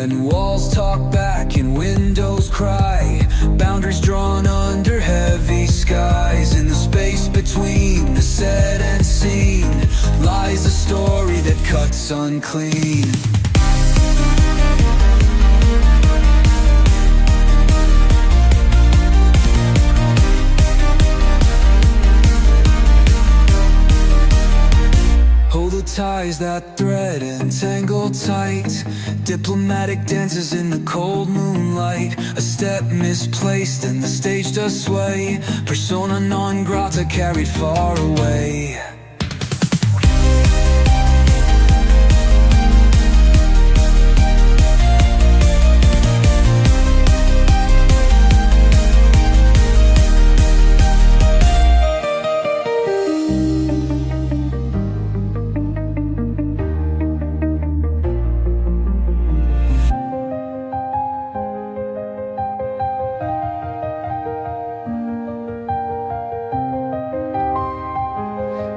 When walls talk back and windows cry, boundaries drawn under heavy skies. In the space between the said and seen lies a story that cuts unclean. Hold the ties that thread and tangle tight, diplomatic dances in the cold moonlight. A step misplaced and the stage does sway, persona non grata carried far away.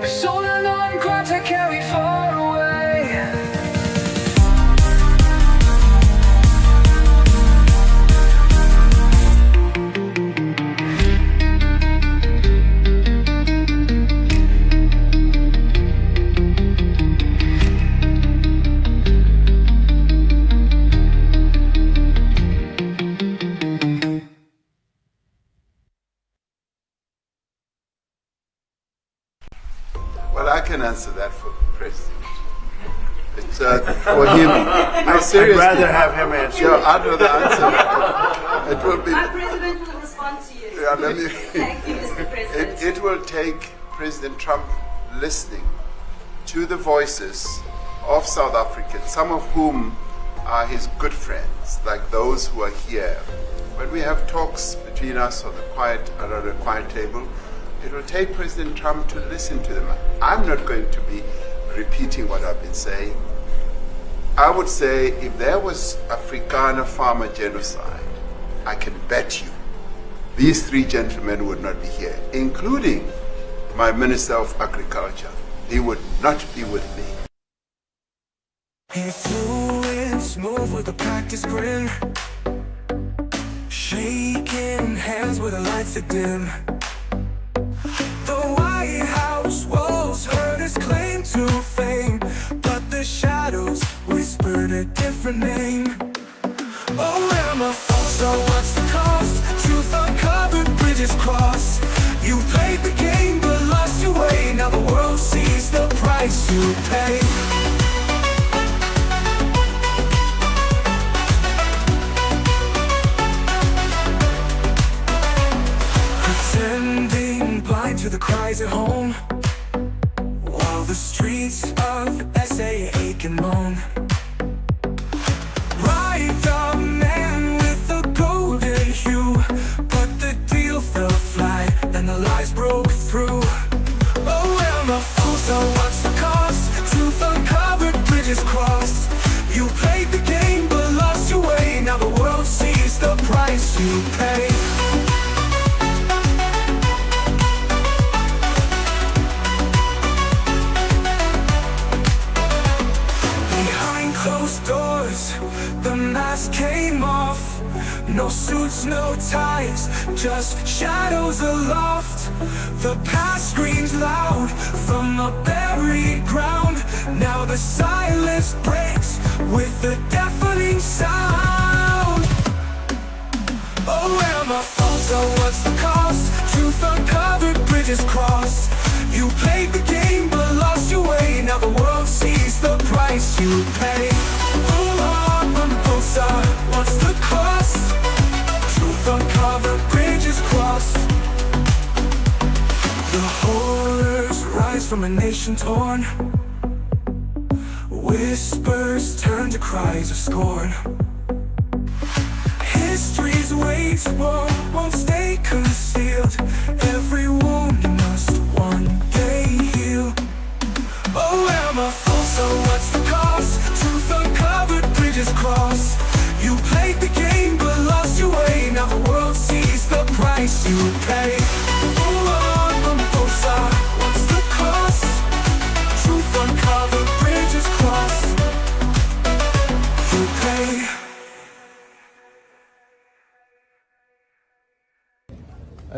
Persona non grata carried far away. Well, I can answer that for the president. It's for him. No, seriously. I'd rather have him answer. Yeah, I'd rather answer. It will be. Our president will respond to you. Yeah, let me. Thank you, Mr. President. It will take President Trump listening to the voices of South Africans, some of whom are his good friends, like those who are here. When we have talks between us on the around the quiet table, it will take President Trump to listen to them. I'm not going to be repeating what I've been saying. I would say if there was Afrikaner farmer genocide, I can bet you these three gentlemen would not be here, including my Minister of Agriculture. He would not be with me. Influence, move with a practiced grin, shaking hands with the lights that dim. The White House walls heard his claim to fame, but the shadows whispered a different name. Oh, am I false? So what's the cost? Truth uncovered, bridges crossed. You played the game but lost your way. Now the world sees the price you pay. Pretending blind to the cries at home, while the streets of SA ache and moan. Right, the man with the golden hue, but the deal fell flat and the lies broke through. Oh, am I fool? So what's the cost? Truth uncovered, bridges crossed. You played the game but lost your way. Now the world sees the price you pay. Closed doors, the mask came off. No suits, no ties, just shadows aloft. The past screams loud from the buried ground. Now the silence breaks with a deafening sound. Oh, am I false? So what's the cost? Truth uncovered, bridges crossed. You played the game but lost your way. Now the world sees the price you pay. What's the cost? Truth uncovered, bridges crossed. The horrors rise from a nation torn. Whispers turn to cries of scorn. History's weight won't stay concealed. Every wound must one day heal. Oh, am I fool? So what's the cost? Truth uncovered, bridges crossed. You played the game but lost your way. Now the world sees the price you pay. What's the cost? Truth uncovered, bridges crossed. You pay.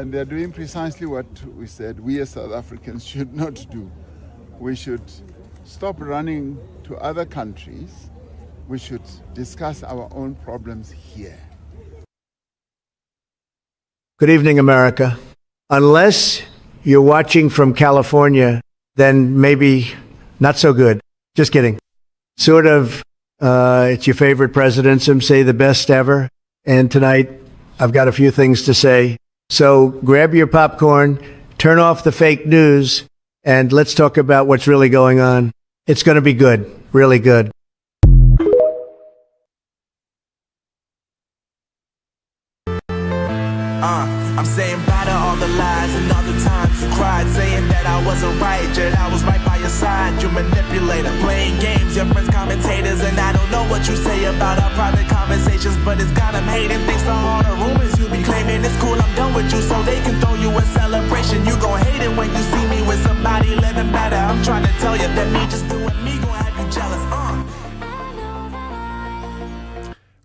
And they're doing precisely what we said we as South Africans should not do. We should stop running to other countries. We should discuss our own problems here. Good evening, America. Unless you're watching from California, then maybe not so good. Just kidding. Sort of, it's your favorite president, some say the best ever. And tonight, I've got a few things to say. So grab your popcorn, turn off the fake news, and let's talk about what's really going on. It's going to be good, really good. I'm saying bye to all the lies and all the times you cried, saying that I wasn't right, yet I was right by your side. You manipulator, playing games, your friends commentators, and I don't know what you say about our private conversations, but it's got them hating. Thanks to all the rumors you be claiming. It's cool, I'm done with you, so they can throw you a celebration. You gon' hate it when you see me with somebody living better. I'm trying to tell you that me just doing me gon' have you jealous.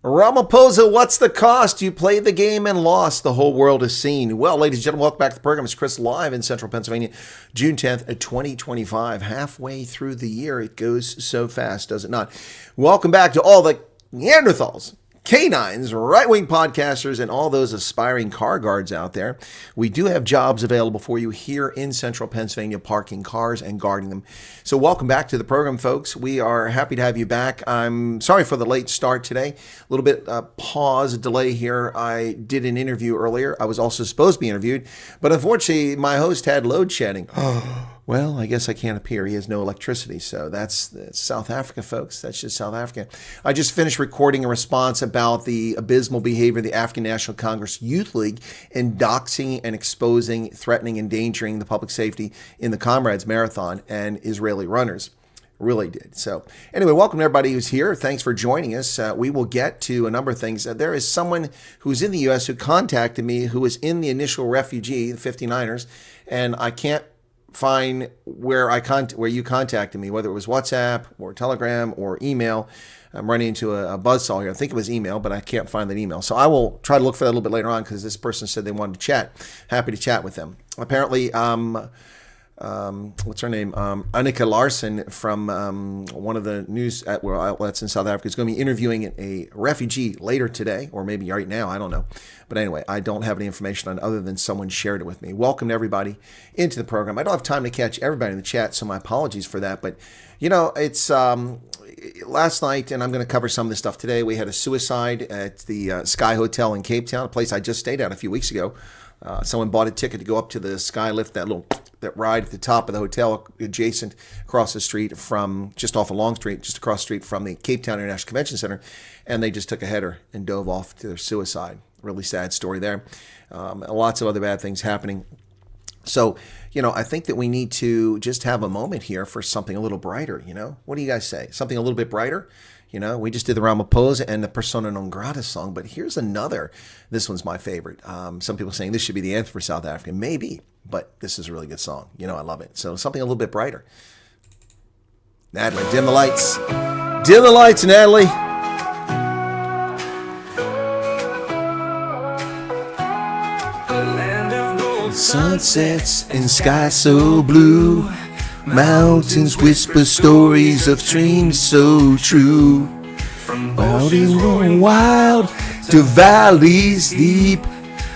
Ramaphosa, what's the cost? You played the game and lost. The whole world has seen. Well, ladies and gentlemen, welcome back to the program. It's Chris live in Central Pennsylvania, June 10th, 2025. Halfway through the year. It goes so fast, does it not? Welcome back to all the Neanderthals, canines, right-wing podcasters, and all those aspiring car guards out there. We do have jobs available for you here in Central Pennsylvania, parking cars and guarding them. So welcome back to the program, folks. We are happy to have you back. I'm sorry for the late start today. A little bit delay here. I did an interview earlier. I was also supposed to be interviewed, but unfortunately, my host had load shedding. Well, I guess I can't appear. He has no electricity. So that's South Africa, folks. That's just South Africa. I just finished recording a response about the abysmal behavior of the African National Congress Youth League in doxing and exposing, threatening, endangering the public safety in the Comrades Marathon and Israeli runners. Really did. So anyway, welcome to everybody who's here. Thanks for joining us. We will get to a number of things. There is someone who's in the U.S. who contacted me who was in the initial refugee, the 59ers, and I can't find where you contacted me, whether it was WhatsApp or Telegram or email. I'm running into a buzzsaw here. I think it was email, but I can't find that email. So I will try to look for that a little bit later on because this person said they wanted to chat. Happy to chat with them. Apparently, what's her name? Annika Larson from one of the news outlets in South Africa is going to be interviewing a refugee later today, or maybe right now. I don't know. But anyway, I don't have any information on other than someone shared it with me. Welcome everybody into the program. I don't have time to catch everybody in the chat, so my apologies for that. But, you know, it's last night, and I'm going to cover some of this stuff today. We had a suicide at the Sky Hotel in Cape Town, a place I just stayed at a few weeks ago. Someone bought a ticket to go up to the Sky Lift, that ride at the top of the hotel, adjacent across the street from, just off a long street, just across the street from the Cape Town International Convention Center, and they just took a header and dove off to their suicide. Really sad story there. Lots of other bad things happening. So, you know, I think that we need to just have a moment here for something a little brighter, you know? What do you guys say? Something a little bit brighter? You know, we just did the Ramaphosa and the Persona Non Grata song, but here's another. This one's my favorite. Some people saying this should be the anthem for South Africa. Maybe, but this is a really good song. You know, I love it. So something a little bit brighter. Natalie, dim the lights. Dim the lights, Natalie. Sunsets and sky so blue, mountains whisper stories of dreams so true. Mountains growing wild to valleys deep,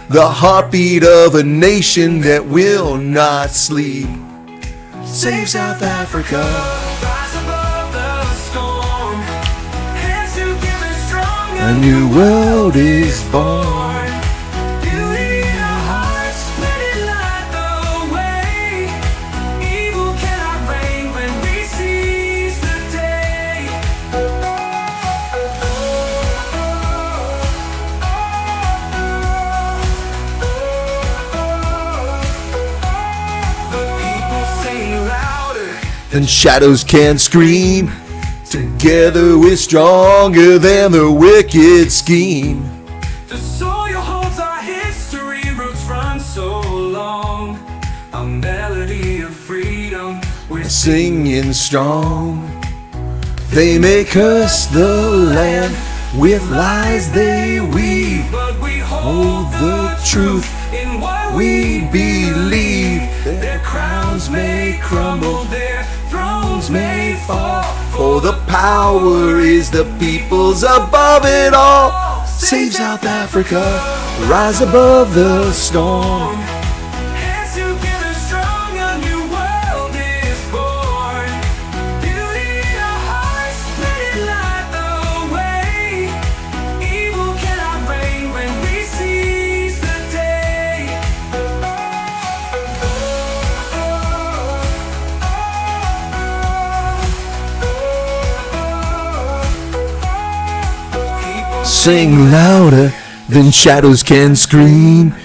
the heartbeat of a nation that will not sleep. Save South Africa. Rise above the storm. Hands together strong. A new world is born. Beauty in our hearts, let it light the way. Evil cannot reign when we seize the day. The people sing louder. And shadows can scream. Together we're stronger than the wicked scheme. The soil holds our history, roots run so long. A melody of freedom. We're Singing strong. They may curse the land with lies they weave. but we Hold hold the truth in what we believe their crowns may crumble, their thrones may fall. for the power is the people's above it all. Save South Africa, rise above the storm. Hands together strong, a new world is born. Beauty in our hearts, let it light the way. Evil cannot reign when we seize the day. Sing louder than shadows can scream.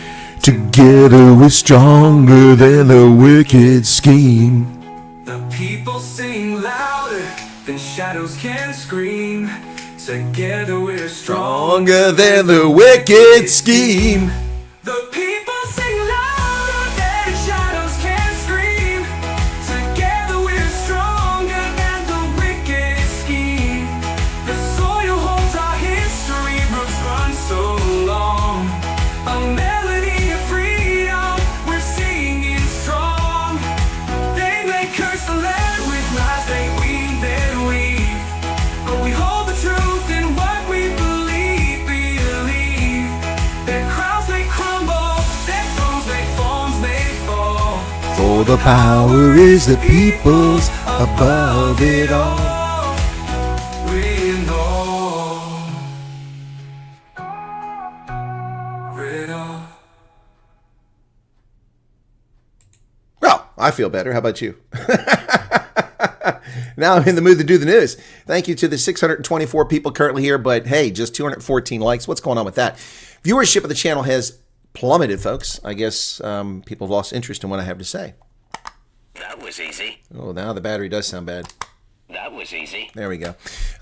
Together we're stronger than the wicked scheme. The people sing louder than shadows can scream. Together we're strong. Stronger than the wicked scheme. The people sing louder than shadows can scream. Together we're stronger than the wicked scheme. The soil holds our history, roots run so long. A melody of freedom, we're singing strong. They may curse the land with lies they weave, then weave. But we hold the truth in what we believe. Their crowns may crumble, their thrones may fall. For the power is the people's above it all. We know it all. Well, I feel better. How about you? Now I'm in the mood to do the news. Thank you to the 624 people currently here, but hey, just 214 likes. What's going on with that? Viewership of the channel has plummeted, folks. I guess people have lost interest in what I have to say. That was easy. Oh, now the battery does sound bad. That was easy. There we go.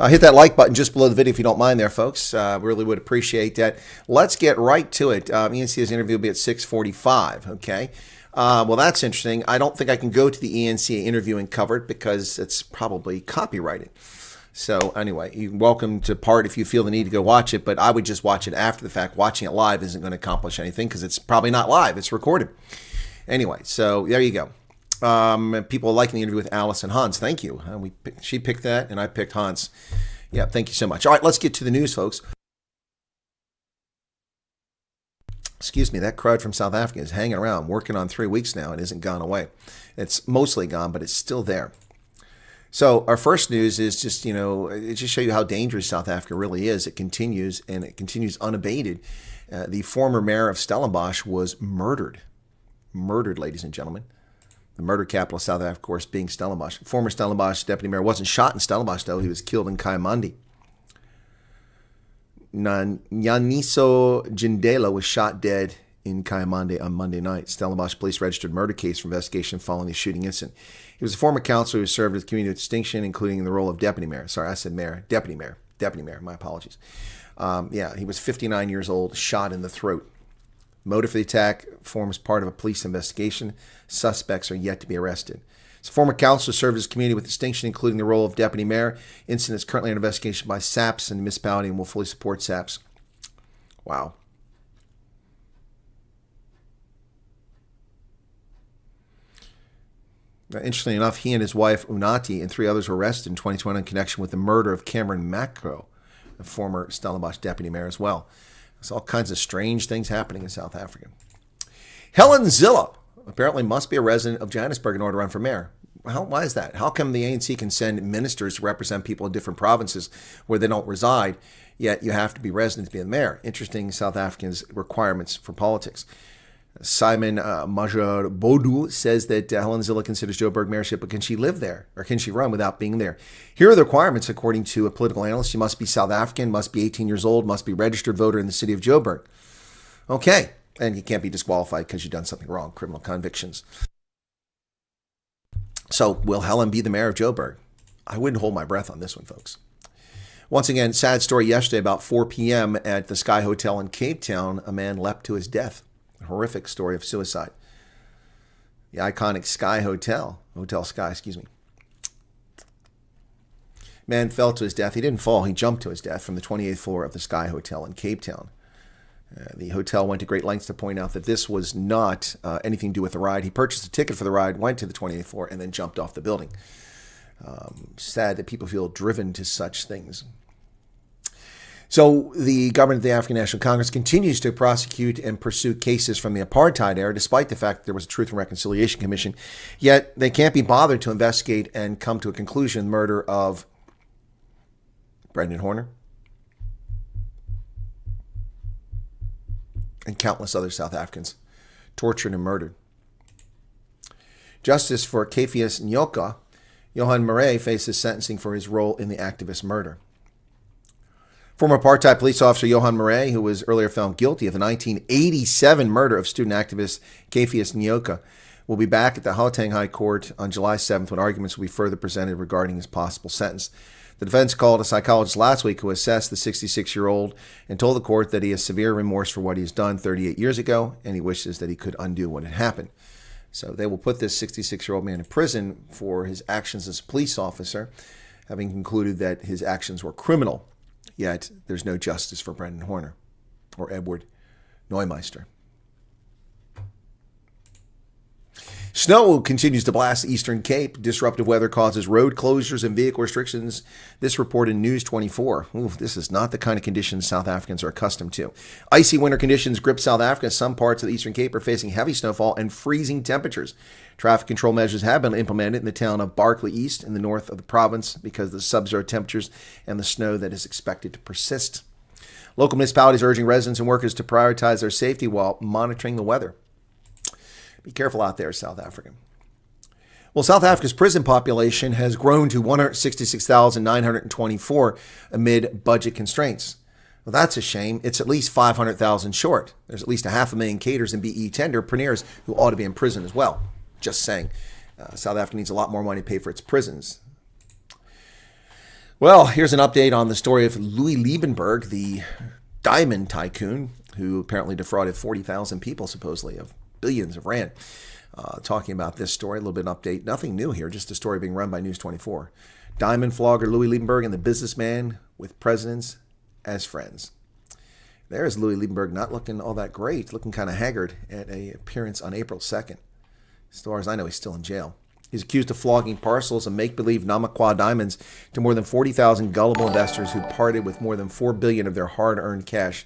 Hit that like button just below the video if you don't mind there, folks. Really would appreciate that. Let's get right to it. ENC's interview will be at 6:45, okay? Well, that's interesting. I don't think I can go to the ENCA interview and cover it because it's probably copyrighted. So anyway, you're welcome to part if you feel the need to go watch it, but I would just watch it after the fact. Watching it live isn't going to accomplish anything because it's probably not live. It's recorded. Anyway, so there you go. People liking the interview with Alice and Hans. Thank you. She picked that, and I picked Hans. Yeah, thank you so much. All right, let's get to the news, folks. Excuse me, that crowd from South Africa is hanging around, working on 3 weeks now, and isn't gone away. It's mostly gone, but it's still there. So our first news is just, it just show you how dangerous South Africa really is. It continues, and it continues unabated. The former mayor of Stellenbosch was murdered. Murdered, ladies and gentlemen. The murder capital of South Africa, of course, being Stellenbosch. Former Stellenbosch deputy mayor wasn't shot in Stellenbosch, though. He was killed in Kaimandi. Nyaniso Jindela was shot dead in Kaimandi on Monday night. Stellenbosch police registered a murder case for investigation following the shooting incident. He was a former councillor who served with community distinction, including the role of deputy mayor. Sorry, I said mayor. Deputy mayor. Deputy mayor. My apologies. He was 59 years old, shot in the throat. Motive for the attack forms part of a police investigation. Suspects are yet to be arrested. As a former councillor, served his community with distinction, including the role of deputy mayor. Incident is currently under investigation by SAPS and the municipality and will fully support SAPS. Wow. Now, interestingly enough, he and his wife, Unati, and 3 others were arrested in 2020 in connection with the murder of Cameron Macro, the former Stellenbosch deputy mayor as well. There's all kinds of strange things happening in South Africa. Helen Zille apparently must be a resident of Johannesburg in order to run for mayor. Why is that? How come the ANC can send ministers to represent people in different provinces where they don't reside, yet you have to be resident to be the mayor? Interesting South Africans' requirements for politics. Simon Major Bodu says that Helen Zille considers Joburg mayorship, but can she live there or can she run without being there? Here are the requirements according to a political analyst. You must be South African, must be 18 years old, must be registered voter in the city of Joburg. Okay, and you can't be disqualified because you've done something wrong, criminal convictions. So will Helen be the mayor of Joburg? I wouldn't hold my breath on this one, folks. Once again, sad story yesterday about 4 p.m. at the Sky Hotel in Cape Town, a man leapt to his death. Horrific story of suicide. The iconic Sky Hotel, Hotel Sky, excuse me. Man fell to his death. He didn't fall. He jumped to his death from the 28th floor of the Sky Hotel in Cape Town. The hotel went to great lengths to point out that this was not anything to do with the ride. He purchased a ticket for the ride, went to the 28th floor, and then jumped off the building. Sad that people feel driven to such things. So the government of the African National Congress continues to prosecute and pursue cases from the apartheid era, despite the fact that there was a Truth and Reconciliation Commission. Yet they can't be bothered to investigate and come to a conclusion the murder of Brendan Horner and countless other South Africans tortured and murdered. Justice for Cephas Nyoka, Johan Murray, faces sentencing for his role in the activist murder. Former apartheid police officer Johan Murray, who was earlier found guilty of the 1987 murder of student activist Cephas Nyoka, will be back at the Gauteng High Court on July 7th when arguments will be further presented regarding his possible sentence. The defense called a psychologist last week who assessed the 66-year-old and told the court that he has severe remorse for what he has done 38 years ago, and he wishes that he could undo what had happened. So they will put this 66-year-old man in prison for his actions as a police officer, having concluded that his actions were criminal. Yet there's no justice for Brendan Horner or Edward Neumeister. Snow continues to blast the Eastern Cape. Disruptive weather causes road closures and vehicle restrictions. This report in News 24. Ooh, this is not the kind of conditions South Africans are accustomed to. Icy winter conditions grip South Africa. Some parts of the Eastern Cape are facing heavy snowfall and freezing temperatures. Traffic control measures have been implemented in the town of Barkly East in the north of the province because of the sub-zero temperatures and the snow that is expected to persist. Local municipalities are urging residents and workers to prioritize their safety while monitoring the weather. Be careful out there, South Africa. Well, South Africa's prison population has grown to 166,924 amid budget constraints. Well, that's a shame. It's at least 500,000 short. There's at least 500,000 cadres and BE tenderpreneurs who ought to be in prison as well. Just saying. South Africa needs a lot more money to pay for its prisons. Well, here's an update on the story of Louis Liebenberg, the diamond tycoon, who apparently defrauded 40,000 people, supposedly, of billions of rand. Talking about this story, a little bit of an update. Nothing new here, just a story being run by News 24. Diamond flogger Louis Liebenberg and the businessman with presidents as friends. There's Louis Liebenberg, not looking all that great, looking kind of haggard at an appearance on April 2nd. As far as I know, he's still in jail. He's accused of flogging parcels of make-believe Namakwa diamonds to more than 40,000 gullible investors who parted with more than $4 billion of their hard-earned cash,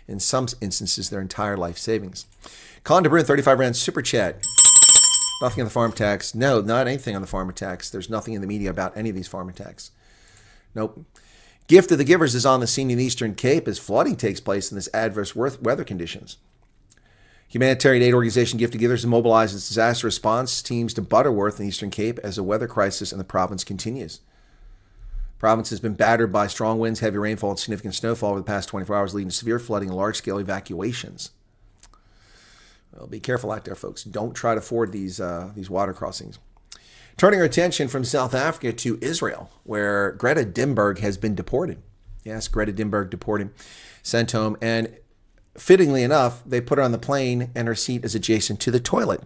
in some instances their entire life savings. Colin DeBruyne, 35 Rand Super Chat. Nothing on the farm tax. No, not anything on the farm tax. There's nothing in the media about any of these farm attacks. Nope. Gift of the Givers is on the scene in the Eastern Cape as flooding takes place in this adverse weather conditions. Humanitarian aid organization Gift of Givers mobilizes disaster response teams to Butterworth in the Eastern Cape as the weather crisis in the province continues. The province has been battered by strong winds, heavy rainfall, and significant snowfall over the past 24 hours, leading to severe flooding and large-scale evacuations. Well, be careful out there, folks. Don't try to ford these water crossings. Turning our attention from South Africa to Israel, where Greta Thunberg has been deported. Yes, Greta Thunberg deported, sent home, and fittingly enough, they put her on the plane, and her seat is adjacent to the toilet.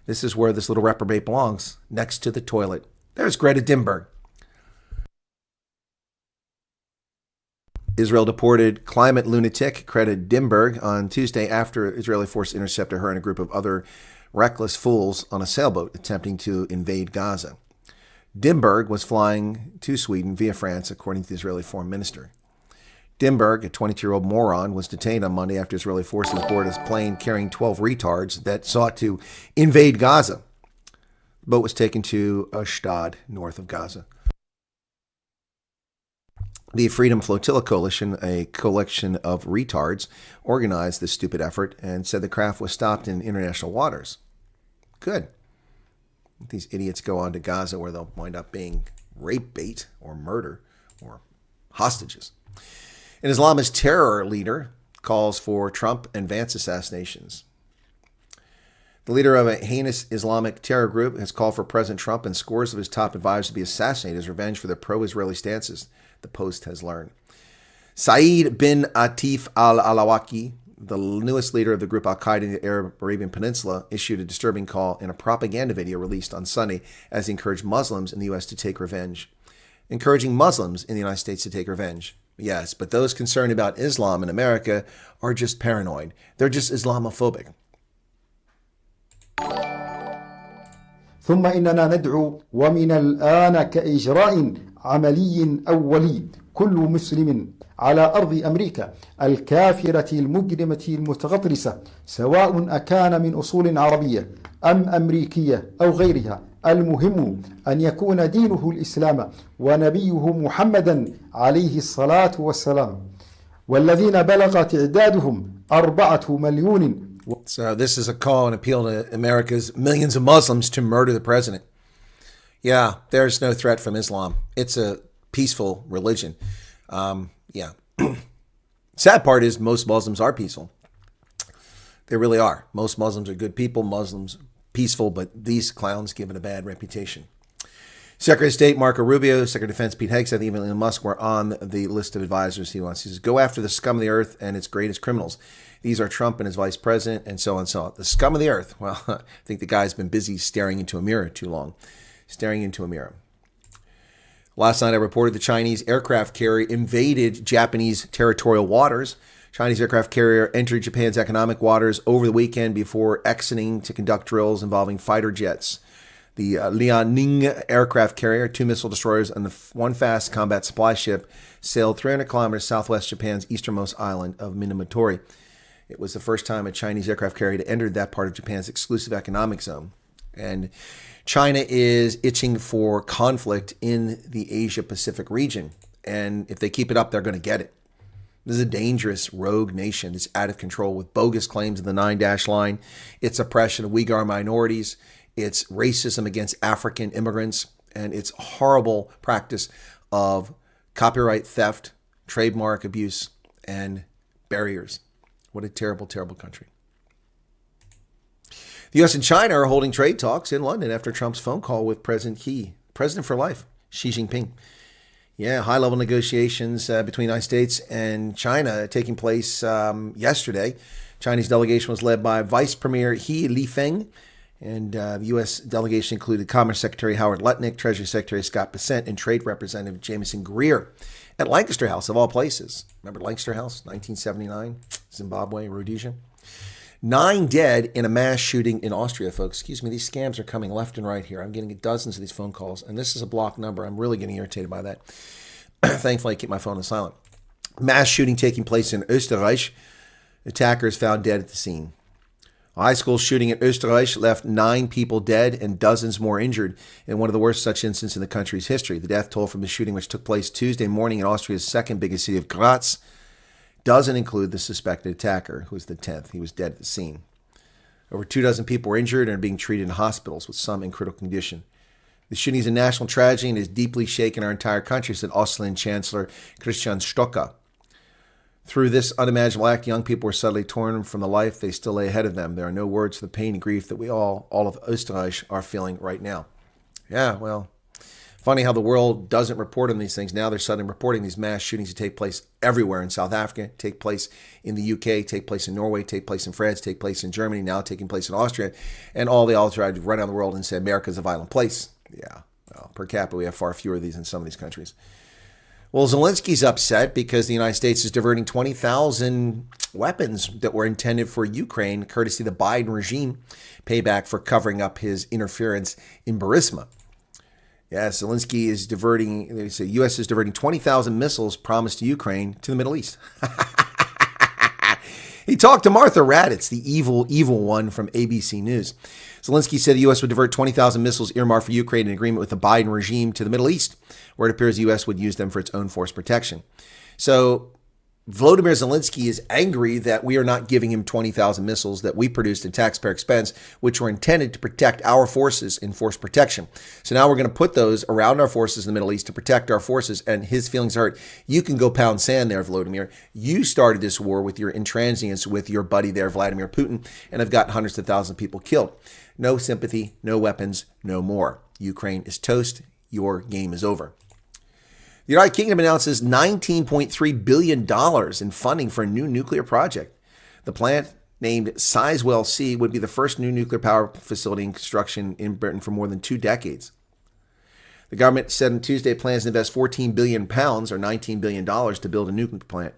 This is where this little reprobate belongs, next to the toilet. There's Greta Thunberg. Israel deported climate lunatic Greta Thunberg on Tuesday after Israeli forces intercepted her and a group of other reckless fools on a sailboat attempting to invade Gaza. Thunberg was flying to Sweden via France, according to the Israeli foreign minister. Thunberg, a 22-year-old moron, was detained on Monday after Israeli forces boarded his plane carrying 12 retards that sought to invade Gaza. The boat was taken to Ashdod, north of Gaza. The Freedom Flotilla Coalition, a collection of retards, organized this stupid effort and said the craft was stopped in international waters. Good. These idiots go on to Gaza where they'll wind up being rape bait or murder or hostages. An Islamist terror leader calls for Trump and Vance assassinations. The leader of a heinous Islamic terror group has called for President Trump and scores of his top advisors to be assassinated as revenge for their pro-Israeli stances, the Post has learned. Saeed bin Atif al-Alawaki, the newest leader of the group Al-Qaeda in the Arab Arabian Peninsula, issued a disturbing call in a propaganda video released on Sunday as he encouraged Muslims in the U.S. to take revenge. Encouraging Muslims in the United States to take revenge. Yes, but those concerned about Islam in America are just paranoid. They're just Islamophobic. ثم إننا ندعو ومن الآن كإجراء عملي أولي كل مسلم على أرض أمريكا الكافرة المجرمة المتغطرسة سواء أكان من أصول عربية أم أمريكية أو غيرها، المهم أن يكون دينه الإسلام ونبيه محمدا عليه الصلاة والسلام، والذين بلغ تعدادهم 4 مليون. So this is a call and appeal to America's millions of Muslims to murder the president. Yeah, there's no threat from Islam. It's a peaceful religion. Yeah. Sad part is most Muslims are peaceful. They really are. Most Muslims are good people. Muslims peaceful, but these clowns give it a bad reputation. Secretary of State Marco Rubio, Secretary of Defense Pete Hegseth, even Elon Musk were on the list of advisors he wants. He says, go after the scum of the earth and its greatest criminals. These are Trump and his vice president, and so on and so on. The scum of the earth. Well, I think the guy's been busy staring into a mirror too long. Staring into a mirror. Last night I reported the Chinese aircraft carrier invaded Japanese territorial waters. Chinese aircraft carrier entered Japan's economic waters over the weekend before exiting to conduct drills involving fighter jets. The Liaoning aircraft carrier, 2 missile destroyers, and the 1 fast combat supply ship sailed 300 kilometers southwest Japan's easternmost island of Minamotori. It was the first time a Chinese aircraft carrier had entered that part of Japan's exclusive economic zone. And China is itching for conflict in the Asia-Pacific region. And if they keep it up, they're going to get it. This is a dangerous rogue nation that's out of control with bogus claims of the 9-dash line, its oppression of Uyghur minorities, its racism against African immigrants, and its horrible practice of copyright theft, trademark abuse, and barriers. What a terrible, terrible country. The U.S. and China are holding trade talks in London after Trump's phone call with President for life, Xi Jinping. Yeah, high-level negotiations between the United States and China taking place yesterday. Chinese delegation was led by Vice Premier He Lifeng, and the U.S. delegation included Commerce Secretary Howard Lutnick, Treasury Secretary Scott Bessent, and Trade Representative Jameson Greer at Lancaster House, of all places. Remember Lancaster House, 1979, Zimbabwe, Rhodesia? 9 dead in a mass shooting in Austria, folks. Excuse me, these scams are coming left and right here. I'm getting dozens of these phone calls, and this is a blocked number. I'm really getting irritated by that. Thankfully, I keep my phone on silent. Mass shooting taking place in Österreich. Attackers found dead at the scene. A high school shooting in Österreich left 9 people dead and dozens more injured in one of the worst such incidents in the country's history. The death toll from the shooting, which took place Tuesday morning in Austria's second biggest city of Graz, doesn't include the suspected attacker, who was the 10th. He was dead at the scene. Over 24 people were injured and are being treated in hospitals, with some in critical condition. The shooting is a national tragedy and has deeply shaken our entire country, said Austrian Chancellor Christian Stocker. Through this unimaginable act, young people were suddenly torn from the life they still lay ahead of them. There are no words for the pain and grief that we all of Österreich, are feeling right now. Yeah, well, funny how the world doesn't report on these things. Now they're suddenly reporting these mass shootings that take place everywhere in South Africa, take place in the UK, take place in Norway, take place in France, take place in Germany, now taking place in Austria. And they all try to run around the world and say America's a violent place. Yeah, well, per capita, we have far fewer of these in some of these countries. Well, Zelensky's upset because the United States is diverting 20,000 weapons that were intended for Ukraine, courtesy of the Biden regime, payback for covering up his interference in Burisma. Yeah, Zelensky is diverting, they say U.S. is diverting 20,000 missiles promised to Ukraine to the Middle East. He talked to Martha Raddatz, the evil one from ABC News. Zelensky said the U.S. would divert 20,000 missiles earmarked for Ukraine in agreement with the Biden regime to the Middle East, where it appears the U.S. would use them for its own force protection. So Volodymyr Zelensky is angry that we are not giving him 20,000 missiles that we produced at taxpayer expense, which were intended to protect our forces in force protection. So now we're going to put those around our forces in the Middle East to protect our forces, and his feelings are hurt. You can go pound sand there, Volodymyr. You started this war with your intransigence with your buddy there, Vladimir Putin, and have got hundreds of thousands of people killed. No sympathy, no weapons, no more. Ukraine is toast. Your game is over. The United Kingdom announces $19.3 billion in funding for a new nuclear project. The plant, named Sizewell C, would be the first new nuclear power facility in construction in Britain for more than 2 decades. The government said on Tuesday it plans to invest £14 billion or $19 billion to build a nuclear plant.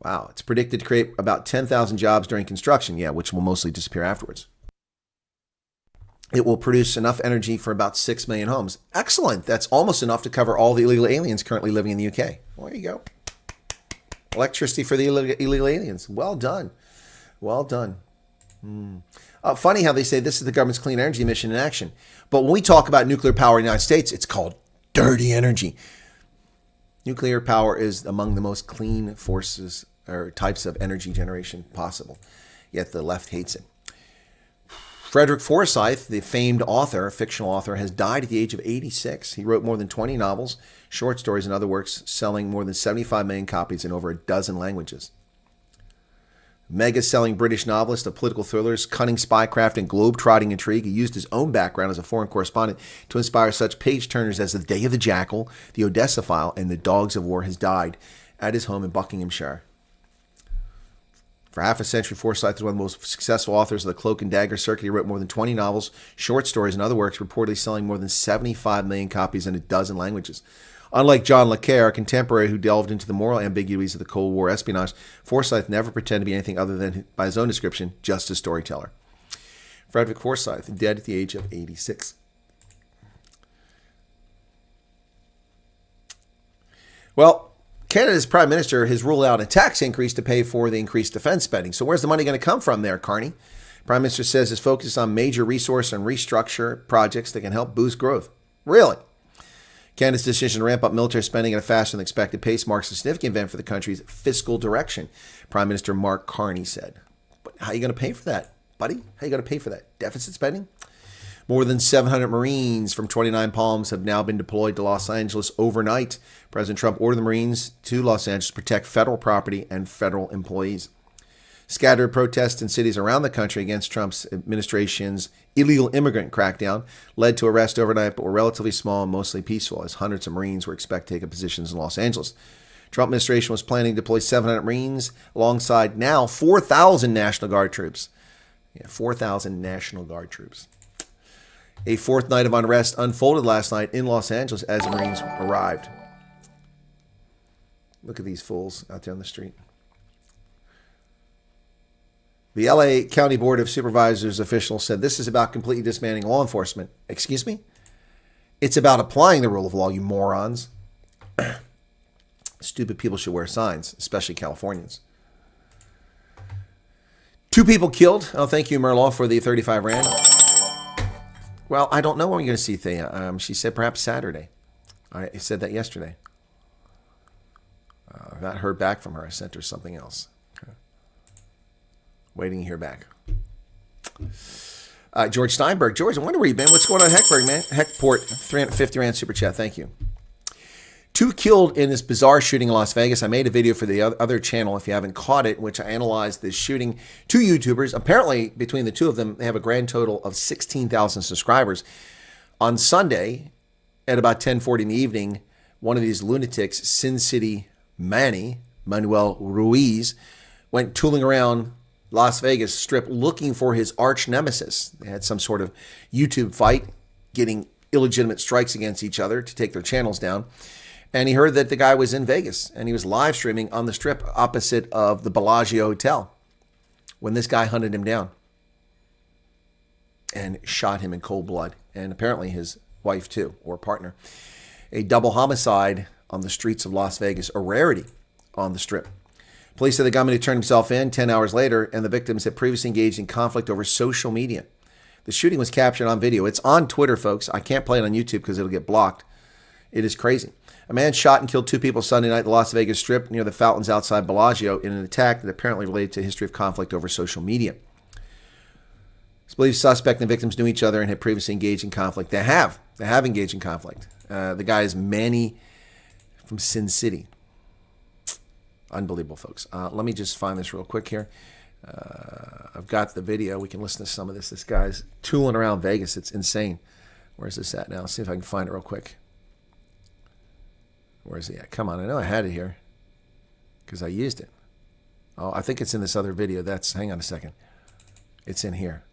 Wow. It's predicted to create about 10,000 jobs during construction, which will mostly disappear afterwards. It will produce enough energy for about 6 million homes. Excellent. That's almost enough to cover all the illegal aliens currently living in the UK. Well, there you go. Electricity for the illegal aliens. Well done. Well done. Funny how they say this is the government's clean energy mission in action. But when we talk about nuclear power in the United States, it's called dirty energy. Nuclear power is among the most clean forces or types of energy generation possible. Yet the left hates it. Frederick Forsyth, the famed author, fictional author, has died at the age of 86. He wrote more than 20 novels, short stories, and other works, selling more than 75 million copies in over a dozen languages. Mega-selling British novelist of political thrillers, cunning spycraft, and globe-trotting intrigue, he used his own background as a foreign correspondent to inspire such page-turners as The Day of the Jackal, The Odessa File, and The Dogs of War. Has died at his home in Buckinghamshire. For half a century, Forsyth was one of the most successful authors of the cloak and dagger circuit. He wrote more than 20 novels, short stories, and other works, reportedly selling more than 75 million copies in a dozen languages. Unlike John le Carre, a contemporary who delved into the moral ambiguities of the Cold War espionage, Forsyth never pretended to be anything other than, by his own description, just a storyteller. Frederick Forsyth, dead at the age of 86. Well, Canada's Prime Minister has ruled out a tax increase to pay for the increased defense spending. So where's the money going to come from there, Carney? Prime Minister says his focus on major resource and restructure projects that can help boost growth. Really? Canada's decision to ramp up military spending at a faster than expected pace marks a significant event for the country's fiscal direction, Prime Minister Mark Carney said. But how are you going to pay for that, buddy? How are you going to pay for that? Deficit spending? More than 700 Marines from 29 Palms have now been deployed to Los Angeles overnight. President Trump ordered the Marines to Los Angeles to protect federal property and federal employees. Scattered protests in cities around the country against Trump's administration's illegal immigrant crackdown led to arrests overnight, but were relatively small and mostly peaceful, as hundreds of Marines were expected to take up positions in Los Angeles. Trump administration was planning to deploy 700 Marines alongside now 4,000 National Guard troops. 4,000 National Guard troops. A fourth night of unrest unfolded last night in Los Angeles as the Marines arrived. Look at these fools out there on the street. The LA County Board of Supervisors officials said this is about completely disbanding law enforcement. Excuse me? It's about applying the rule of law, you morons. Stupid people should wear signs, especially Californians. 2 people killed. Oh, thank you, Merlaw, for the 35 Rand. Well, I don't know when we're going to see Thea. She said perhaps Saturday. I said that yesterday. I've not heard back from her. I sent her something else. Okay. Waiting to hear back. George Steinberg. George, I wonder where you've been. What's going on in Heckburg, man? Heckport, 350 Rand super chat. Thank you. 2 killed in this bizarre shooting in Las Vegas. I made a video for the other channel, if you haven't caught it, in which I analyzed this shooting. 2 YouTubers. Apparently, between the 2 of them, they have a grand total of 16,000 subscribers. On Sunday, at about 10:40 in the evening, one of these lunatics, Sin City Manuel Ruiz, went tooling around Las Vegas Strip looking for his arch nemesis. They had some sort of YouTube fight, getting illegitimate strikes against each other to take their channels down. And he heard that the guy was in Vegas, and he was live streaming on the Strip opposite of the Bellagio Hotel when this guy hunted him down and shot him in cold blood, and apparently his wife too, or partner. A double homicide on the streets of Las Vegas, a rarity on the Strip. Police said the gunman had turned himself in 10 hours later, and the victims had previously engaged in conflict over social media. The shooting was captured on video. It's on Twitter, folks. I can't play it on YouTube because it'll get blocked. It is crazy. A man shot and killed 2 people Sunday night at the Las Vegas Strip near the fountains outside Bellagio in an attack that apparently related to a history of conflict over social media. It's believed suspect and victims knew each other and had previously engaged in conflict. They have engaged in conflict. The guy is Manny from Sin City. Unbelievable, folks. Let me just find this real quick here. I've got the video. We can listen to some of this. This guy's tooling around Vegas. It's insane. Where's this at now? Let's see if I can find it real quick. Where's he at? Come on. I know I had it here because I used it. Oh, I think it's in this other video. Hang on a second. It's in here.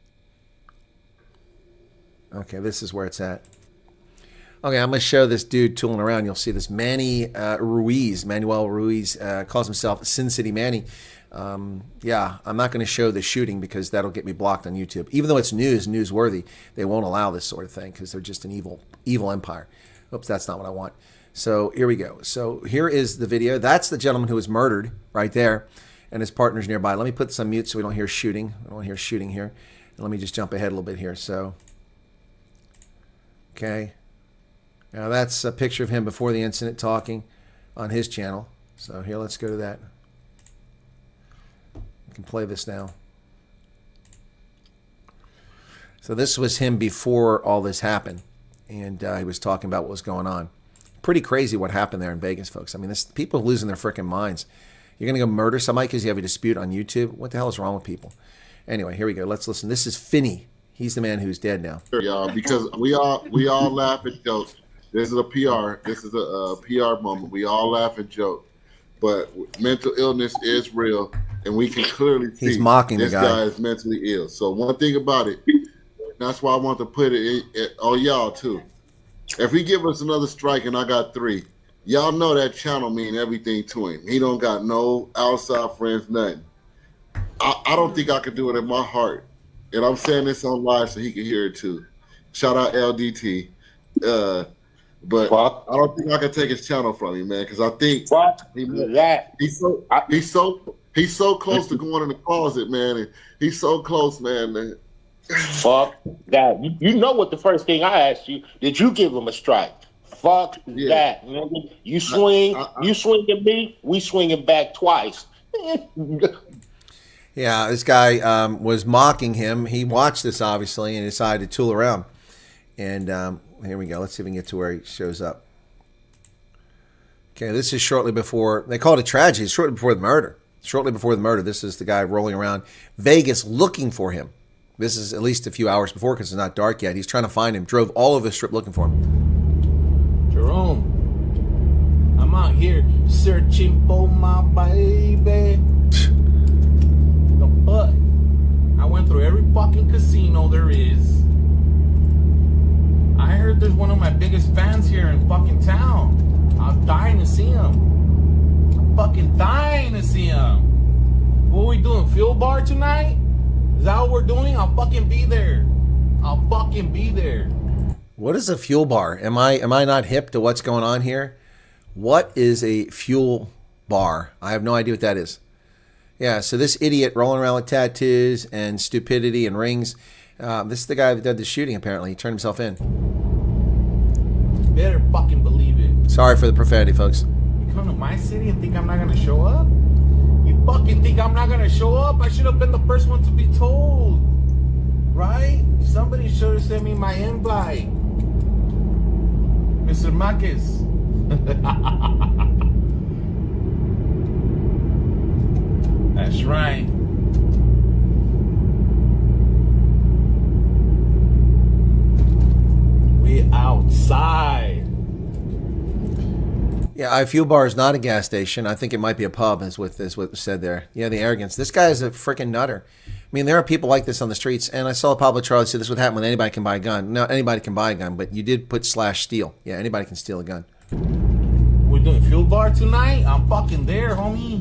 Okay, this is where it's at. Okay, I'm going to show this dude tooling around. You'll see this Manuel Ruiz, calls himself Sin City Manny. Yeah, I'm not going to show the shooting because that'll get me blocked on YouTube. Even though it's newsworthy, they won't allow this sort of thing because they're just an evil empire. Oops, that's not what I want. So here we go. So here is the video. That's the gentleman who was murdered right there, and his partner's nearby. Let me put this on mute so we don't hear shooting. I don't want to hear shooting here. And let me just jump ahead a little bit here. So, okay. Now that's a picture of him before the incident talking on his channel. So here, let's go to that. We can play this now. So this was him before all this happened. And he was talking about what was going on. Pretty crazy what happened there in Vegas, folks. I mean, people are losing their freaking minds. You're going to go murder somebody because you have a dispute on YouTube? What the hell is wrong with people? Anyway, here we go. Let's listen. This is Finney. He's the man who's dead now. Y'all, because we all laugh at jokes. This is a PR. This is a PR moment. We all laugh and joke, but mental illness is real, and we can clearly see he's mocking this the guy. guy is mentally ill. So one thing about it, that's why I want to put it on y'all too. If he give us another strike and I got 3, y'all know that channel mean everything to him. He don't got no outside friends, nothing. I don't think I could do it in my heart, and I'm saying this on live so he can hear it too. Shout out LDT. But I don't think I can take his channel from him, man, because I think he's so close to going in the closet, man. And he's so close, man. Fuck that. You know what the first thing I asked you, did you give him a strike? Fuck that. Nigga. You swing at me, we swinging back twice. Yeah, this guy was mocking him. He watched this, obviously, and decided to tool around. And here we go. Let's see if we can get to where he shows up. Okay, this is shortly before, they call it a tragedy, it's shortly before the murder. Shortly before the murder, this is the guy rolling around Vegas looking for him. This is at least a few hours before because it's not dark yet. He's trying to find him. Drove all over the strip looking for him. Jerome, I'm out here searching for my baby. The fuck? I went through every fucking casino there is. I heard there's one of my biggest fans here in fucking town. I'm dying to see him. I'm fucking dying to see him. What are we doing? Fuel bar tonight? Is that what we're doing? I'll fucking be there. I'll fucking be there. What is a fuel bar? Am I not hip to what's going on here? What is a fuel bar? I have no idea what that is. Yeah, so this idiot rolling around with tattoos and stupidity and rings. This is the guy that did the shooting, apparently. He turned himself in. Better fucking believe it. Sorry for the profanity, folks. You come to my city and think I'm not gonna show up? You fucking think I'm not gonna show up? I should have been the first one to be told. Right? Somebody should have sent me my invite. Mr. Marquez. That's right. We outside. Yeah, a fuel bar is not a gas station. I think it might be a pub, is what was said there. Yeah, the arrogance. This guy is a freaking nutter. I mean, there are people like this on the streets, and I saw Pablo Charlie say this would happen when anybody can buy a gun. No, anybody can buy a gun, but you did put /steal. Yeah, anybody can steal a gun. We're doing fuel bar tonight? I'm fucking there, homie.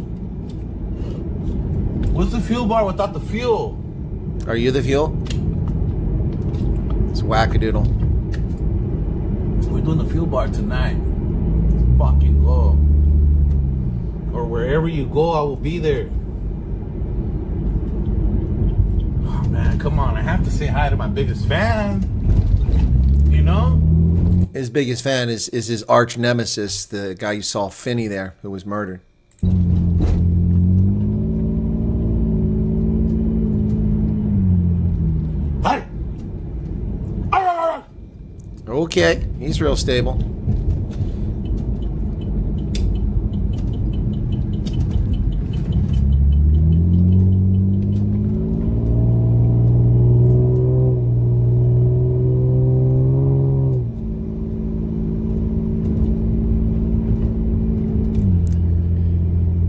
What's the fuel bar without the fuel? Are you the fuel? It's wackadoodle. We're doing the fuel bar tonight. Fucking go. Or wherever you go, I will be there. Oh man, come on. I have to say hi to my biggest fan. You know? His biggest fan is his arch nemesis, the guy you saw, Finney, there, who was murdered. Hi. Okay, he's real stable.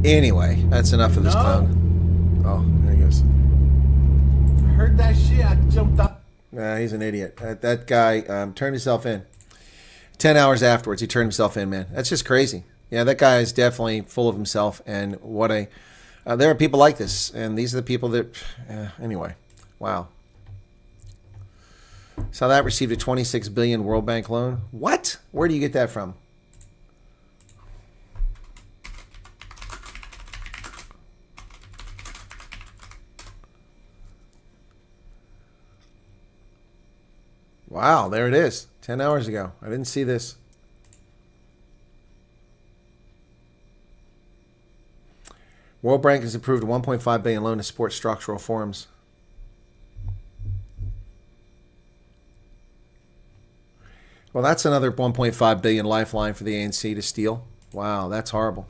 Anyway, that's enough of this clown. Oh, there he goes. I heard that shit. I jumped up. Nah, he's an idiot. That guy turned himself in. 10 hours afterwards, he turned himself in, man. That's just crazy. Yeah, that guy is definitely full of himself. And what a... there are people like this. And these are the people that... anyway. Wow. South Africa received a $26 billion World Bank loan. What? Where do you get that from? Wow, there it is. 10 hours ago. I didn't see this. World Bank has approved a $1.5 billion loan to support structural reforms. Well, that's another $1.5 billion lifeline for the ANC to steal. Wow, that's horrible.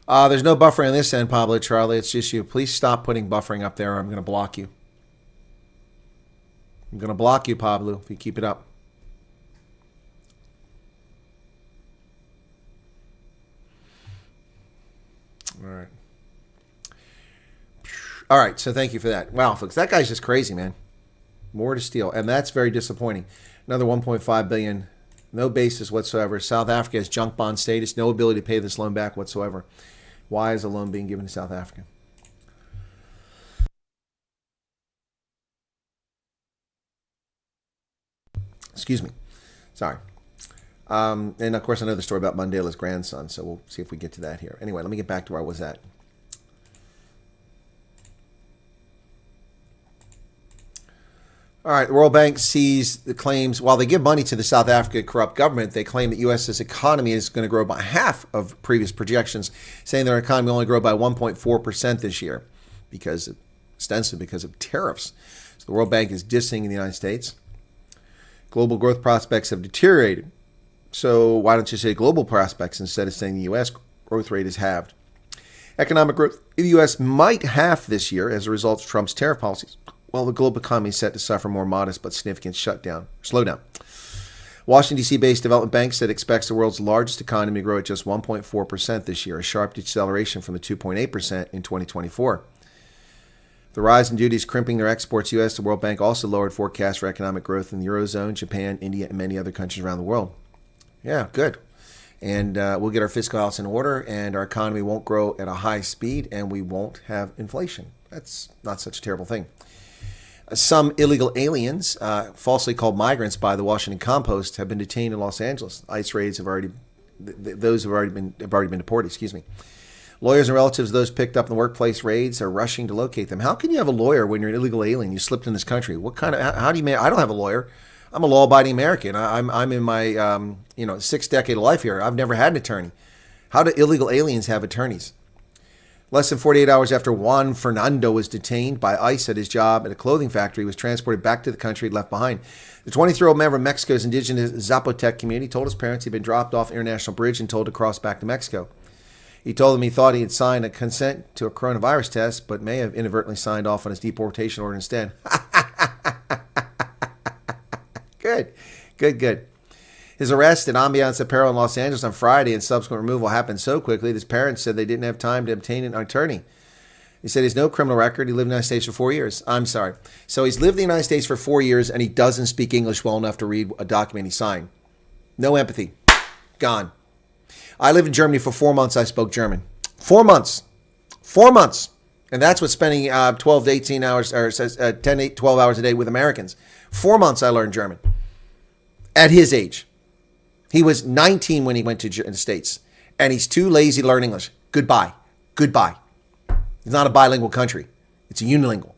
There's no buffering on this end, Pablo Charlie. It's just you. Please stop putting buffering up there or I'm going to block you. I'm going to block you, Pablo, if you keep it up. All right. All right, so thank you for that. Wow, folks, that guy's just crazy, man. More to steal, and that's very disappointing. Another $1.5 billion, no basis whatsoever. South Africa has junk bond status, no ability to pay this loan back whatsoever. Why is a loan being given to South Africa? Excuse me. Sorry. And of course, I know the story about Mandela's grandson, so we'll see if we get to that here. Anyway, let me get back to where I was at. All right, the World Bank sees the claims, while they give money to the South African corrupt government, they claim that U.S.'s economy is going to grow by half of previous projections, saying their economy will only grow by 1.4% this year, ostensibly because of tariffs. So the World Bank is dissing the United States. Global growth prospects have deteriorated. So why don't you say global prospects instead of saying the U.S. growth rate is halved? Economic growth in the U.S. might halve this year as a result of Trump's tariff policies, while the global economy is set to suffer more modest but significant slowdown. Washington, D.C.-based development bank said it expects the world's largest economy to grow at just 1.4% this year, a sharp deceleration from the 2.8% in 2024. The rise in duties crimping their exports U.S., the World Bank also lowered forecasts for economic growth in the Eurozone, Japan, India, and many other countries around the world. Yeah, good. And we'll get our fiscal house in order, and our economy won't grow at a high speed, and we won't have inflation. That's not such a terrible thing. Some illegal aliens, falsely called migrants by the Washington Compost, have been detained in Los Angeles. ICE raids have already been deported. Excuse me. Lawyers and relatives of those picked up in the workplace raids are rushing to locate them. How can you have a lawyer when you're an illegal alien? You slipped in this country. What kind of? How do you? I don't have a lawyer. I'm a law-abiding American. I'm in my sixth decade of life here. I've never had an attorney. How do illegal aliens have attorneys? Less than 48 hours after Juan Fernando was detained by ICE at his job at a clothing factory, he was transported back to the country he'd left behind. The 23-year-old member of Mexico's indigenous Zapotec community told his parents he'd been dropped off International Bridge and told to cross back to Mexico. He told them he thought he had signed a consent to a coronavirus test, but may have inadvertently signed off on his deportation order instead. Good. His arrest at Ambiance Apparel in Los Angeles on Friday and subsequent removal happened so quickly that his parents said they didn't have time to obtain an attorney. He said he has no criminal record. He lived in the United States for 4 years. I'm sorry. So he's lived in the United States for 4 years and he doesn't speak English well enough to read a document he signed. No empathy. Gone. I lived in Germany for 4 months. I spoke German. 4 months. 4 months. And that's what spending 12 to 18 hours or 10, 12 hours a day with Americans. 4 months I learned German. At his age. He was 19 when he went to the States. And he's too lazy to learn English. Goodbye. It's not a bilingual country. It's a unilingual.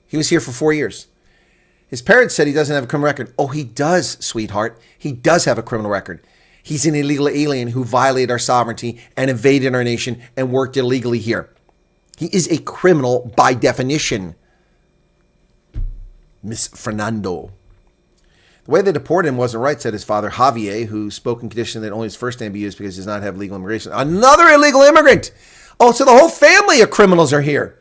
He was here for 4 years. His parents said he doesn't have a criminal record. Oh, he does, sweetheart. He does have a criminal record. He's an illegal alien who violated our sovereignty and invaded our nation and worked illegally here. He is a criminal by definition. Miss Fernando. The way they deported him wasn't right, said his father, Javier, who spoke in condition that only his first name be used because he does not have legal immigration. Another illegal immigrant. Oh, so the whole family of criminals are here.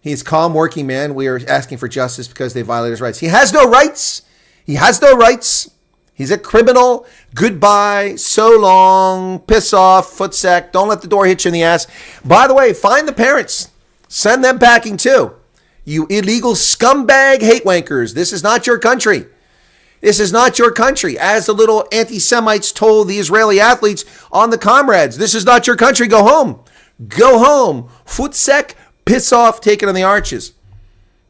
He's a calm working man. We are asking for justice because they violated his rights. He has no rights. He's a criminal. Goodbye. So long. Piss off. Footsack. Don't let the door hit you in the ass. By the way, find the parents. Send them packing too. You illegal scumbag hate wankers. This is not your country. This is not your country. As the little anti-Semites told the Israeli athletes on the Comrades, this is not your country. Go home. Go home. Futsek, piss off, take it on the arches.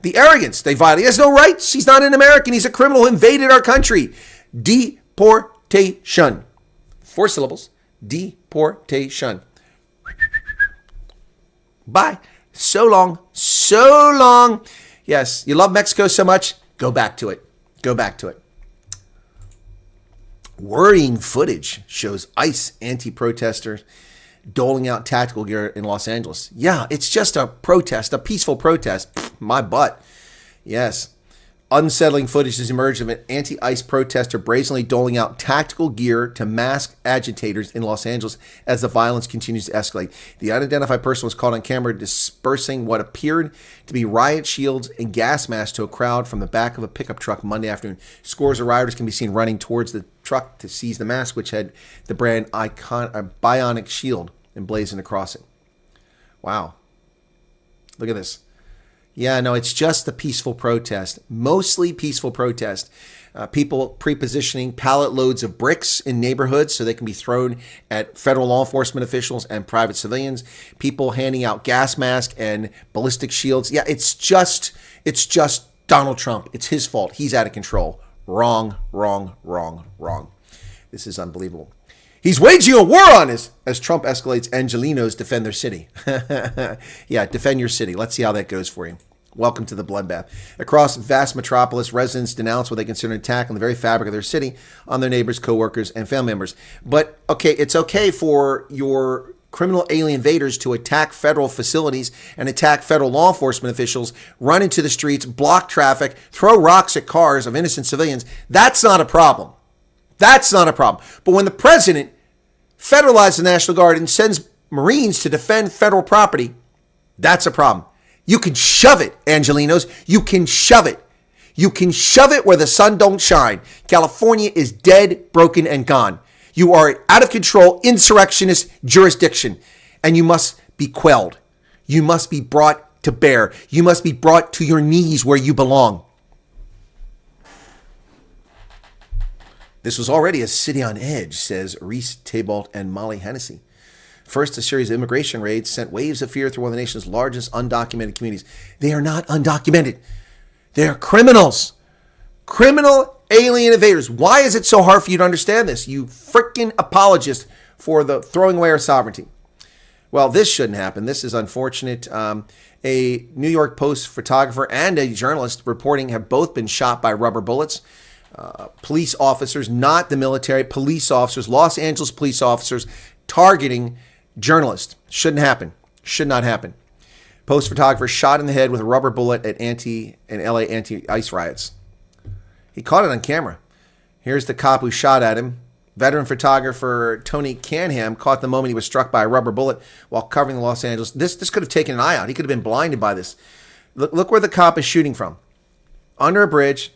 The arrogance they violate. He has no rights. He's not an American. He's a criminal who invaded our country. Deportation. 4 syllables. Deportation. Bye. So long. So long. Yes, you love Mexico so much. Go back to it. Go back to it. Worrying footage shows ICE anti-protesters doling out tactical gear in Los Angeles. Yeah, it's just a protest, a peaceful protest. Pfft, my butt. Yes. Unsettling footage has emerged of an anti-ICE protester brazenly doling out tactical gear to masked agitators in Los Angeles as the violence continues to escalate. The unidentified person was caught on camera dispersing what appeared to be riot shields and gas masks to a crowd from the back of a pickup truck Monday afternoon. Scores of rioters can be seen running towards the truck to seize the mask, which had the brand Bionic Shield emblazoned across it. Wow. Look at this. Yeah, no, it's just a peaceful protest, mostly peaceful protest. People pre-positioning pallet loads of bricks in neighborhoods so they can be thrown at federal law enforcement officials and private civilians. People handing out gas masks and ballistic shields. Yeah, it's just Donald Trump. It's his fault. He's out of control. Wrong, wrong, wrong, wrong. This is unbelievable. He's waging a war on us as Trump escalates Angelinos defend their city. Yeah, defend your city. Let's see how that goes for you. Welcome to the bloodbath. Across vast metropolis, residents denounce what they consider an attack on the very fabric of their city, on their neighbors, co-workers, and family members. But, okay, it's okay for your criminal alien invaders to attack federal facilities and attack federal law enforcement officials, run into the streets, block traffic, throw rocks at cars of innocent civilians. That's not a problem. That's not a problem. But when the president federalizes the National Guard and sends Marines to defend federal property, that's a problem. You can shove it, Angelinos. You can shove it. You can shove it where the sun don't shine. California is dead, broken, and gone. You are out of control, insurrectionist jurisdiction, and you must be quelled. You must be brought to bear. You must be brought to your knees where you belong. This was already a city on edge, says Reese Tabault and Molly Hennessy. First, a series of immigration raids sent waves of fear through one of the nation's largest undocumented communities. They are not undocumented. They are criminals. Criminal alien invaders. Why is it so hard for you to understand this, you freaking apologist for the throwing away our sovereignty? Well, this shouldn't happen. This is unfortunate. A New York Post photographer and a journalist reporting have both been shot by rubber bullets. Police officers, not the military, police officers, Los Angeles police officers targeting journalists. Shouldn't happen. Should not happen. Post photographer shot in the head with a rubber bullet at LA anti-ICE riots. He caught it on camera. Here's the cop who shot at him. Veteran photographer Tony Canham caught the moment he was struck by a rubber bullet while covering the Los Angeles. This could have taken an eye out. He could have been blinded by this. Look where the cop is shooting from. Under a bridge.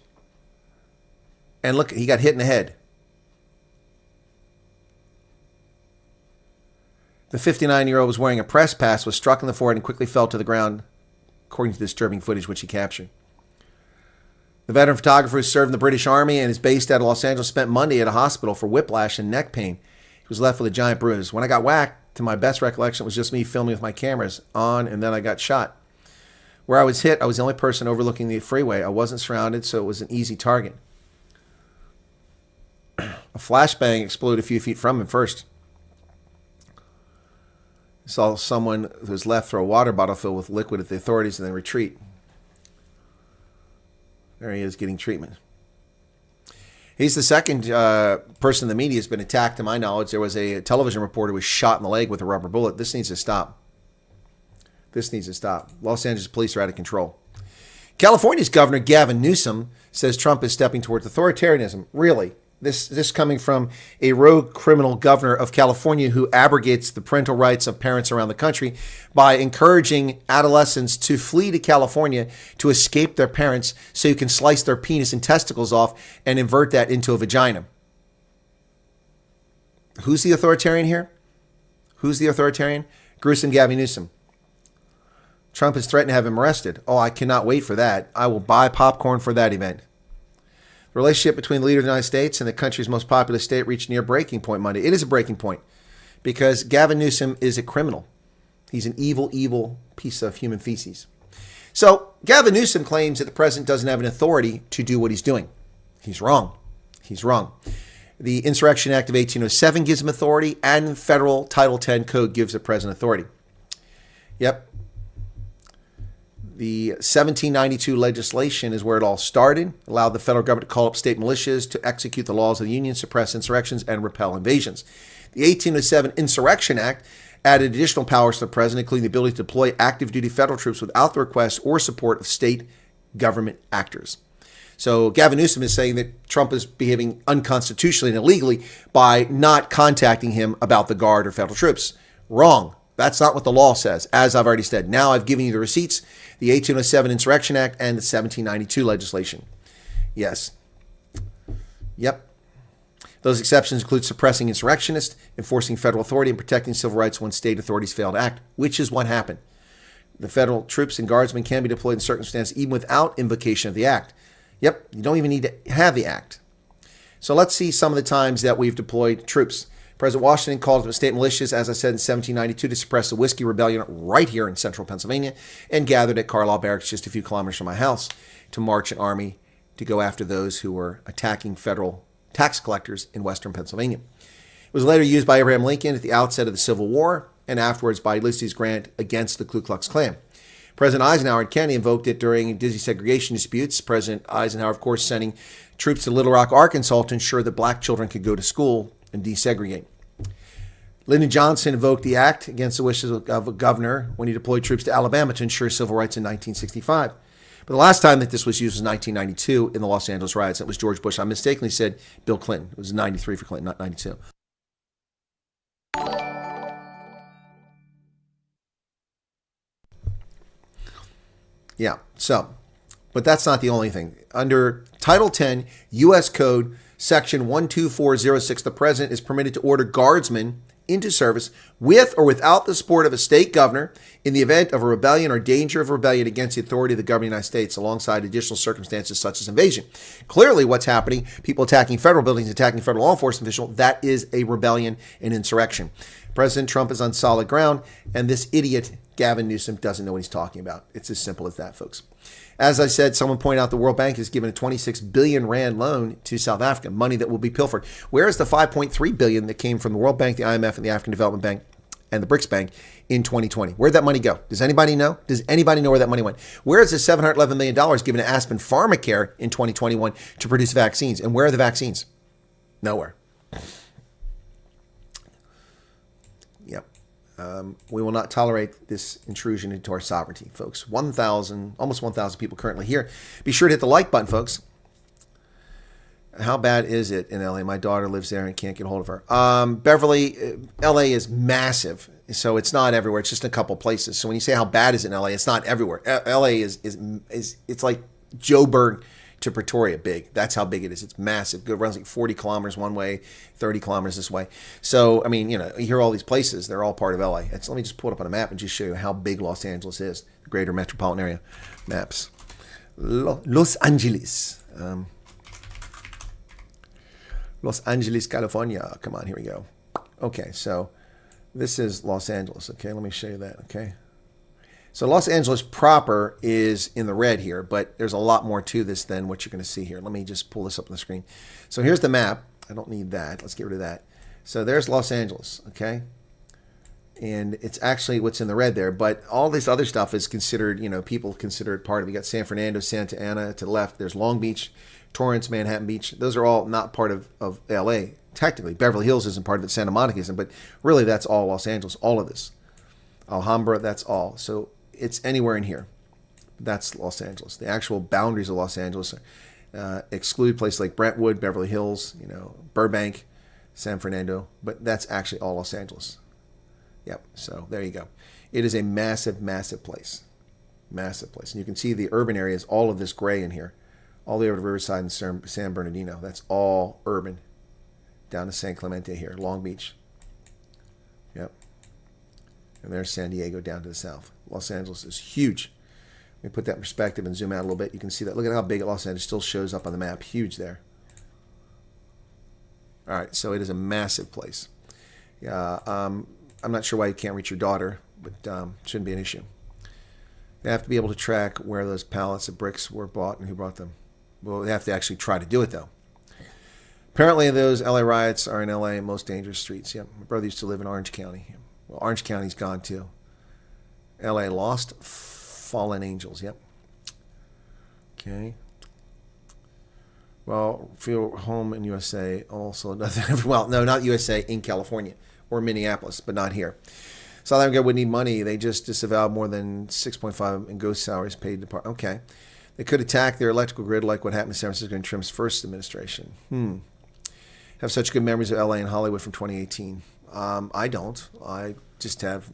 And look, he got hit in the head. The 59-year-old was wearing a press pass, was struck in the forehead, and quickly fell to the ground, according to disturbing footage which he captured. The veteran photographer who served in the British Army and is based out of Los Angeles spent Monday at a hospital for whiplash and neck pain. He was left with a giant bruise. When I got whacked, to my best recollection, it was just me filming with my cameras on, and then I got shot. Where I was hit, I was the only person overlooking the freeway. I wasn't surrounded, so it was an easy target. A flashbang exploded a few feet from him first. I saw someone who was left throw a water bottle filled with liquid at the authorities and then retreat. There he is getting treatment. He's the second person in the media has been attacked, to my knowledge. There was a television reporter who was shot in the leg with a rubber bullet. This needs to stop. This needs to stop. Los Angeles police are out of control. California's Governor Gavin Newsom says Trump is stepping towards authoritarianism. Really? This coming from a rogue criminal governor of California who abrogates the parental rights of parents around the country by encouraging adolescents to flee to California to escape their parents so you can slice their penis and testicles off and invert that into a vagina. Who's the authoritarian here? Who's the authoritarian? Gruesome Gavin Newsom. Trump has threatened to have him arrested. Oh, I cannot wait for that. I will buy popcorn for that event. The relationship between the leader of the United States and the country's most populous state reached near breaking point Monday. It is a breaking point because Gavin Newsom is a criminal. He's an evil, evil piece of human feces. So Gavin Newsom claims that the president doesn't have an authority to do what he's doing. He's wrong. He's wrong. The Insurrection Act of 1807 gives him authority, and federal Title 10 code gives the president authority. Yep. The 1792 legislation is where it all started, allowed the federal government to call up state militias to execute the laws of the Union, suppress insurrections, and repel invasions. The 1807 Insurrection Act added additional powers to the president, including the ability to deploy active duty federal troops without the request or support of state government actors. So Gavin Newsom is saying that Trump is behaving unconstitutionally and illegally by not contacting him about the Guard or federal troops. Wrong. That's not what the law says, as I've already said. Now I've given you the receipts, the 1807 Insurrection Act and the 1792 legislation. Yes. Yep. Those exceptions include suppressing insurrectionists, enforcing federal authority, and protecting civil rights when state authorities fail to act, which is what happened. The federal troops and guardsmen can be deployed in circumstances even without invocation of the act. Yep, you don't even need to have the act. So let's see some of the times that we've deployed troops. President Washington called up state militias, as I said, in 1792 to suppress the Whiskey Rebellion right here in central Pennsylvania and gathered at Carlisle Barracks just a few kilometers from my house to march an army to go after those who were attacking federal tax collectors in western Pennsylvania. It was later used by Abraham Lincoln at the outset of the Civil War and afterwards by Ulysses Grant against the Ku Klux Klan. President Eisenhower and Kennedy invoked it during desegregation disputes. President Eisenhower, of course, sending troops to Little Rock, Arkansas to ensure that black children could go to school and desegregate. Lyndon Johnson invoked the act against the wishes of a governor when he deployed troops to Alabama to ensure civil rights in 1965. But the last time that this was used was 1992 in the Los Angeles riots. It was George Bush. I mistakenly said Bill Clinton. It was 93 for Clinton, not 92. Yeah, so, but that's not the only thing. Under Title 10, U.S. Code, Section 12406, the president is permitted to order guardsmen into service with or without the support of a state governor in the event of a rebellion or danger of rebellion against the authority of the government of the United States, alongside additional circumstances such as invasion. Clearly, what's happening, people attacking federal buildings, attacking federal law enforcement officials, that is a rebellion and insurrection. President Trump is on solid ground, and this idiot, Gavin Newsom, doesn't know what he's talking about. It's as simple as that, folks. As I said, someone pointed out the World Bank has given a 26 billion rand loan to South Africa, money that will be pilfered. Where is the 5.3 billion that came from the World Bank, the IMF, and the African Development Bank and the BRICS Bank in 2020? Where'd that money go? Does anybody know? Does anybody know where that money went? Where is the $711 million given to Aspen Pharmacare in 2021 to produce vaccines? And where are the vaccines? Nowhere. Yep. We will not tolerate this intrusion into our sovereignty, folks. Almost 1,000 people currently here. Be sure to hit the like button, folks. How bad is it in LA? My daughter lives there and can't get a hold of her. Beverly, LA is massive, so it's not everywhere. It's just a couple places. So when you say how bad is it in LA, it's not everywhere. LA is it's like Joburg to Pretoria big. That's how big it is. It's massive. It runs like 40 kilometers one way, 30 kilometers this way. So, I mean, you know, you hear all these places. They're all part of LA. Let me just pull it up on a map and just show you how big Los Angeles is. The greater metropolitan area. Maps. Los Angeles. Los Angeles, California. Come on, here we go. Okay, so this is Los Angeles. Okay, let me show you that. Okay. So Los Angeles proper is in the red here, but there's a lot more to this than what you're going to see here. Let me just pull this up on the screen. So here's the map. I don't need that. Let's get rid of that. So there's Los Angeles, okay? And it's actually what's in the red there, but all this other stuff is considered, you know, people consider it part of it. You got San Fernando, Santa Ana to the left. There's Long Beach, Torrance, Manhattan Beach. Those are all not part of LA, technically. Beverly Hills isn't part of it, Santa Monica isn't, but really that's all Los Angeles, all of this. Alhambra, that's all. So it's anywhere in here. That's Los Angeles. The actual boundaries of Los Angeles exclude places like Brentwood, Beverly Hills, you know, Burbank, San Fernando, but that's actually all Los Angeles. Yep. So there you go. It is a massive, massive place. Massive place. And you can see the urban areas, all of this gray in here, all the way over to Riverside and San Bernardino. That's all urban. Down to San Clemente here, Long Beach. Yep. And there's San Diego down to the south. Los Angeles is huge. Let me put that in perspective and zoom out a little bit. You can see that. Look at how big Los Angeles still shows up on the map. Huge there. All right, so it is a massive place. Yeah, I'm not sure why you can't reach your daughter, but shouldn't be an issue. They have to be able to track where those pallets of bricks were bought and who brought them. Well, they have to actually try to do it, though. Apparently, those LA riots are in LA most dangerous streets. Yep, my brother used to live in Orange County. Well, Orange County's gone, too. LA lost fallen angels. Yep. Okay. Well, feel home in USA also nothing. Well, no, not USA, in California or Minneapolis, but not here. South Africa would need money. They just disavowed more than 6.5 in ghost salaries paid to part. Okay. They could attack their electrical grid like what happened to San Francisco in Trump's first administration. Have such good memories of LA and Hollywood from 2018. I don't. I just have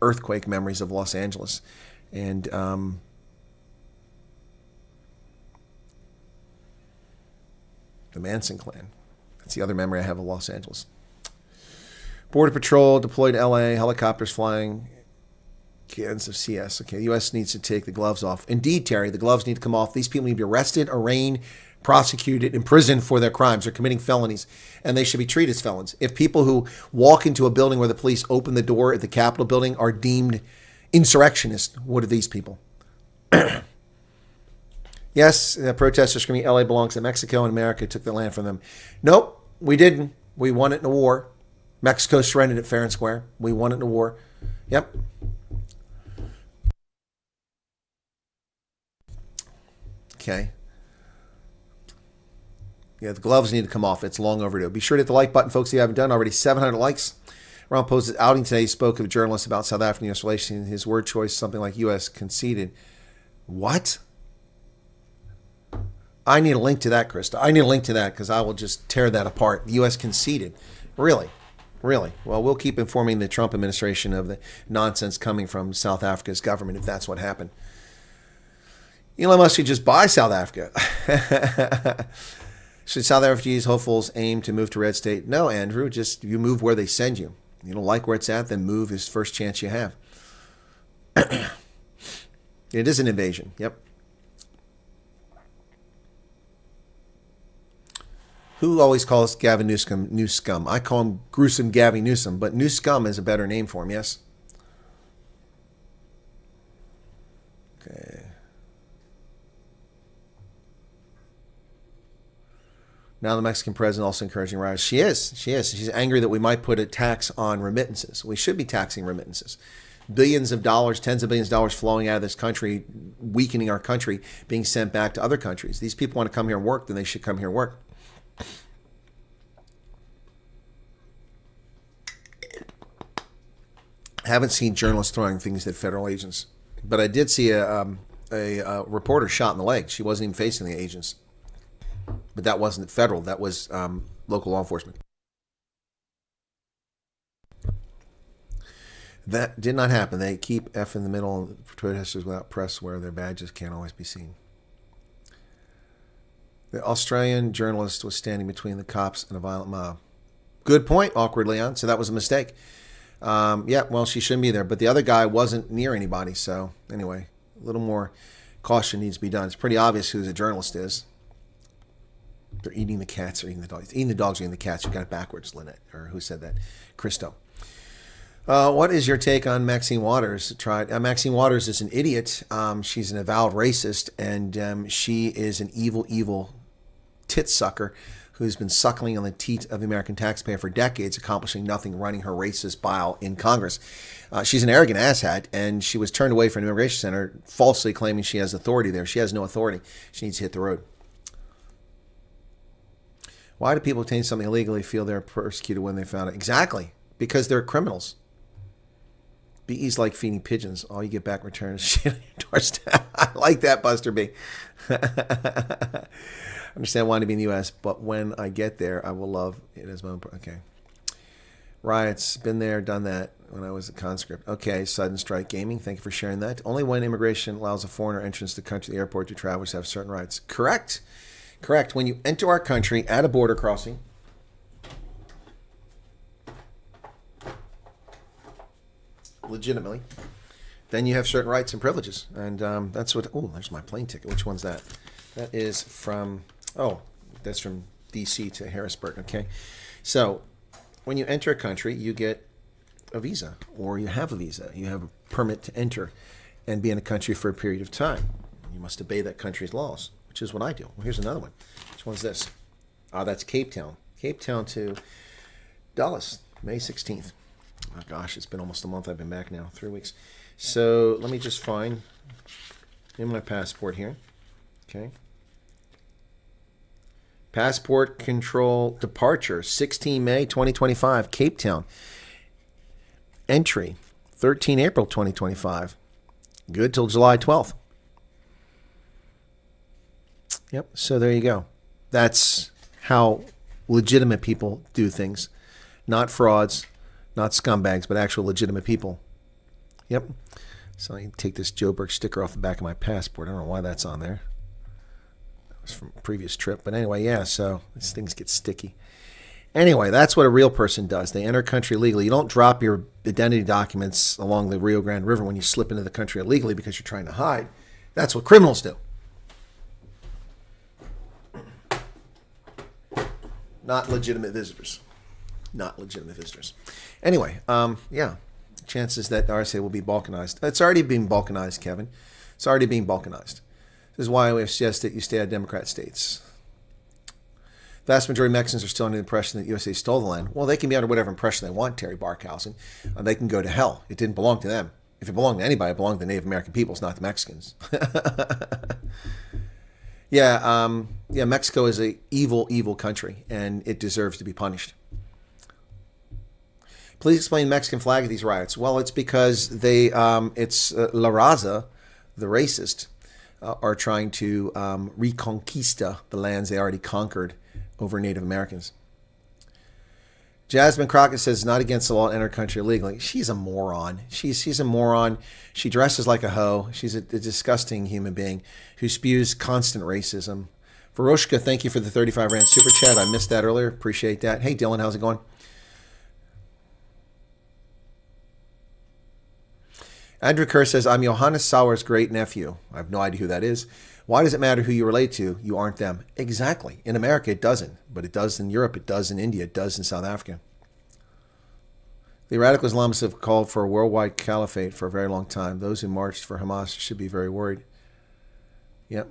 earthquake memories of Los Angeles. And the Manson clan. That's the other memory I have of Los Angeles. Border Patrol deployed to LA, helicopters flying cans of CS. Okay, the U.S. needs to take the gloves off. Indeed, Terry, the gloves need to come off. These people need to be arrested, arraigned, prosecuted, imprisoned for their crimes. They're committing felonies, and they should be treated as felons. If people who walk into a building where the police open the door at the Capitol building are deemed insurrectionists, what are these people? Yes, the protesters screaming LA belongs to Mexico and America took the land from them. Nope, we didn't. We won it in a war. Mexico surrendered it fair and square. We won it in a war. Yep. Okay. Yeah, the gloves need to come off. It's long overdue. Be sure to hit the like button, folks, if you haven't done already. 700 likes. Ron posted outing today. He spoke of journalists about South African U.S. relations. His word choice, something like U.S. conceded. What? I need a link to that, Krista. I need a link to that because I will just tear that apart. The U.S. conceded. Really? Really? Well, we'll keep informing the Trump administration of the nonsense coming from South Africa's government if that's what happened. Elon Musk should just buy South Africa. Should South Africa's hopefuls aim to move to red state? No, Andrew. Just you move where they send you. You don't like where it's at, then move is first chance you have. It is an invasion. Yep. Who always calls Gavin Newsom new scum? I call him gruesome Gavin Newsom, but new scum is a better name for him, yes? Okay. Now the Mexican president also encouraging riots. She is. She's angry that we might put a tax on remittances. We should be taxing remittances. Billions of dollars, tens of billions of dollars flowing out of this country, weakening our country, being sent back to other countries. These people want to come here and work, then they should come here and work. Haven't seen journalists throwing things at federal agents, but I did see a reporter shot in the leg. She wasn't even facing the agents, but that wasn't federal. That was local law enforcement. That did not happen. They keep F in the middle. Protesters without press where their badges can't always be seen. The Australian journalist was standing between the cops and a violent mob. Good point, awkward Leon. So that was a mistake. Yeah, well, she shouldn't be there. But the other guy wasn't near anybody. So anyway, a little more caution needs to be done. It's pretty obvious who the journalist is. They're eating the cats or eating the dogs. Eating the dogs or eating the cats. You got it backwards, Lynette. Or who said that? Christo. What is your take on Maxine Waters? Maxine Waters is an idiot. She's an avowed racist. And she is an evil, evil tit sucker who's been suckling on the teat of the American taxpayer for decades, accomplishing nothing, running her racist bile in Congress. She's an arrogant asshat, and she was turned away from an immigration center, falsely claiming she has authority there. She has no authority. She needs to hit the road. Why do people obtain something illegally feel they're persecuted when they found it? Exactly, because they're criminals. BE's like feeding pigeons. All you get back in return is shit on your doorstep. I like that, Buster B. I understand wanting to be in the U.S., but when I get there, I will love it as my own. Okay. Riots, been there, done that when I was a conscript. Okay, Sudden Strike Gaming, thank you for sharing that. Only when immigration allows a foreigner entrance to the country, the airport, to travelers have certain rights. Correct. Correct. When you enter our country at a border crossing, legitimately, then you have certain rights and privileges. And that's what, oh, there's my plane ticket. Which one's that? That is from, that's from D.C. to Harrisburg, okay? So when you enter a country, you get a visa, or you have a visa. You have a permit to enter and be in a country for a period of time. You must obey that country's laws, which is what I do. Well, here's another one. Which one's this? That's Cape Town. Cape Town to Dallas, May 16th. Oh gosh, it's been almost a month. I've been back now, 3 weeks. So let me just find in my passport here. Okay. Passport control departure, 16 May 2025, Cape Town. Entry, 13 April 2025. Good till July 12th. Yep, so there you go. That's how legitimate people do things. Not frauds, not scumbags, but actual legitimate people. Yep. So I can take this Joburg sticker off the back of my passport. I don't know why that's on there. That was from a previous trip. But anyway, yeah, so these things get sticky. Anyway, that's what a real person does. They enter country legally. You don't drop your identity documents along the Rio Grande River when you slip into the country illegally because you're trying to hide. That's what criminals do. Not legitimate visitors. Not legitimate visitors. Anyway, yeah. Chances that the RSA will be balkanized. It's already being balkanized, Kevin. It's already being balkanized. This is why we suggest that you stay out of Democrat states. Vast majority of Mexicans are still under the impression that USA stole the land. Well, they can be under whatever impression they want, Terry Barkhausen. They can go to hell. It didn't belong to them. If it belonged to anybody, it belonged to the Native American peoples, not the Mexicans. Yeah, Mexico is an evil, evil country, and it deserves to be punished. Please explain Mexican flag at these riots. Well, it's because it's La Raza, the racist, are trying to reconquista the lands they already conquered over Native Americans. Jasmine Crockett says it's not against the law to enter country illegally. She's a moron. She's a moron. She dresses like a hoe. She's a disgusting human being who spews constant racism. Veroshka, thank you for the 35 Rand super chat. I missed that earlier. Appreciate that. Hey, Dylan, how's it going? Andrew Kerr says, I'm Johannes Sauer's great nephew. I have no idea who that is. Why does it matter who you relate to? You aren't them. Exactly. In America, it doesn't. But it does in Europe. It does in India. It does in South Africa. The radical Islamists have called for a worldwide caliphate for a very long time. Those who marched for Hamas should be very worried. Yep.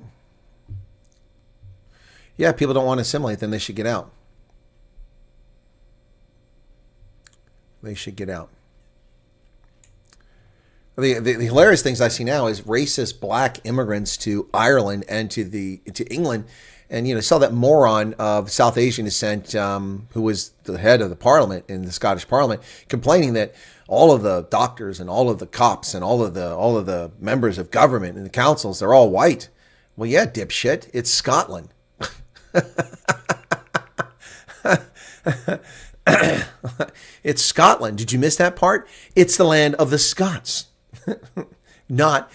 Yeah, people don't want to assimilate, then they should get out. They should get out. The hilarious things I see now is racist black immigrants to Ireland and to England, and saw that moron of South Asian descent who was the head of the Parliament in the Scottish Parliament, complaining that all of the doctors and all of the cops and all of the members of government and the councils, they're all white. Well, yeah, dipshit, it's Scotland. It's Scotland. Did you miss that part? It's the land of the Scots. Not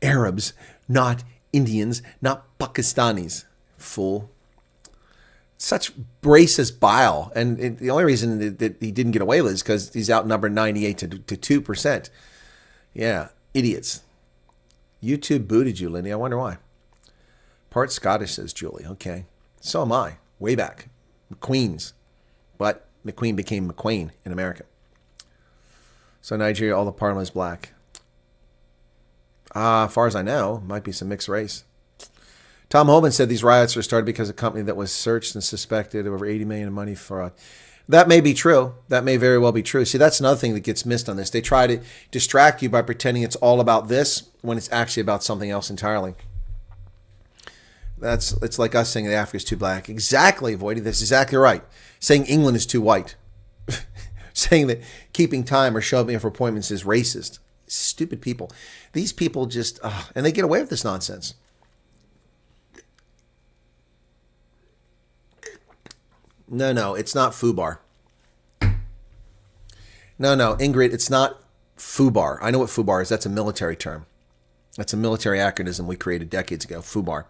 Arabs, not Indians, not Pakistanis. Fool. Such racist bile. And the only reason that he didn't get away with it is because he's outnumbered 98 to 2%. Yeah, idiots. YouTube booted you, Lindy. I wonder why. Part Scottish, says Julie. Okay. So am I. Way back. McQueen's. But McQueen became McQueen in America. So Nigeria, all the parliament is black. As far as I know, might be some mixed race. Tom Hoban said these riots were started because a company that was searched and suspected of over $80 million in money fraud. That may be true. That may very well be true. See, that's another thing that gets missed on this. They try to distract you by pretending it's all about this when it's actually about something else entirely. It's like us saying that Africa is too black. Exactly, Voidy. That's exactly right. Saying England is too white. Saying that keeping time or showing up for appointments is racist. Stupid people. These people just, and they get away with this nonsense. No, it's not FUBAR. No, Ingrid, it's not FUBAR. I know what FUBAR is. That's a military term. That's a military acronym we created decades ago, FUBAR.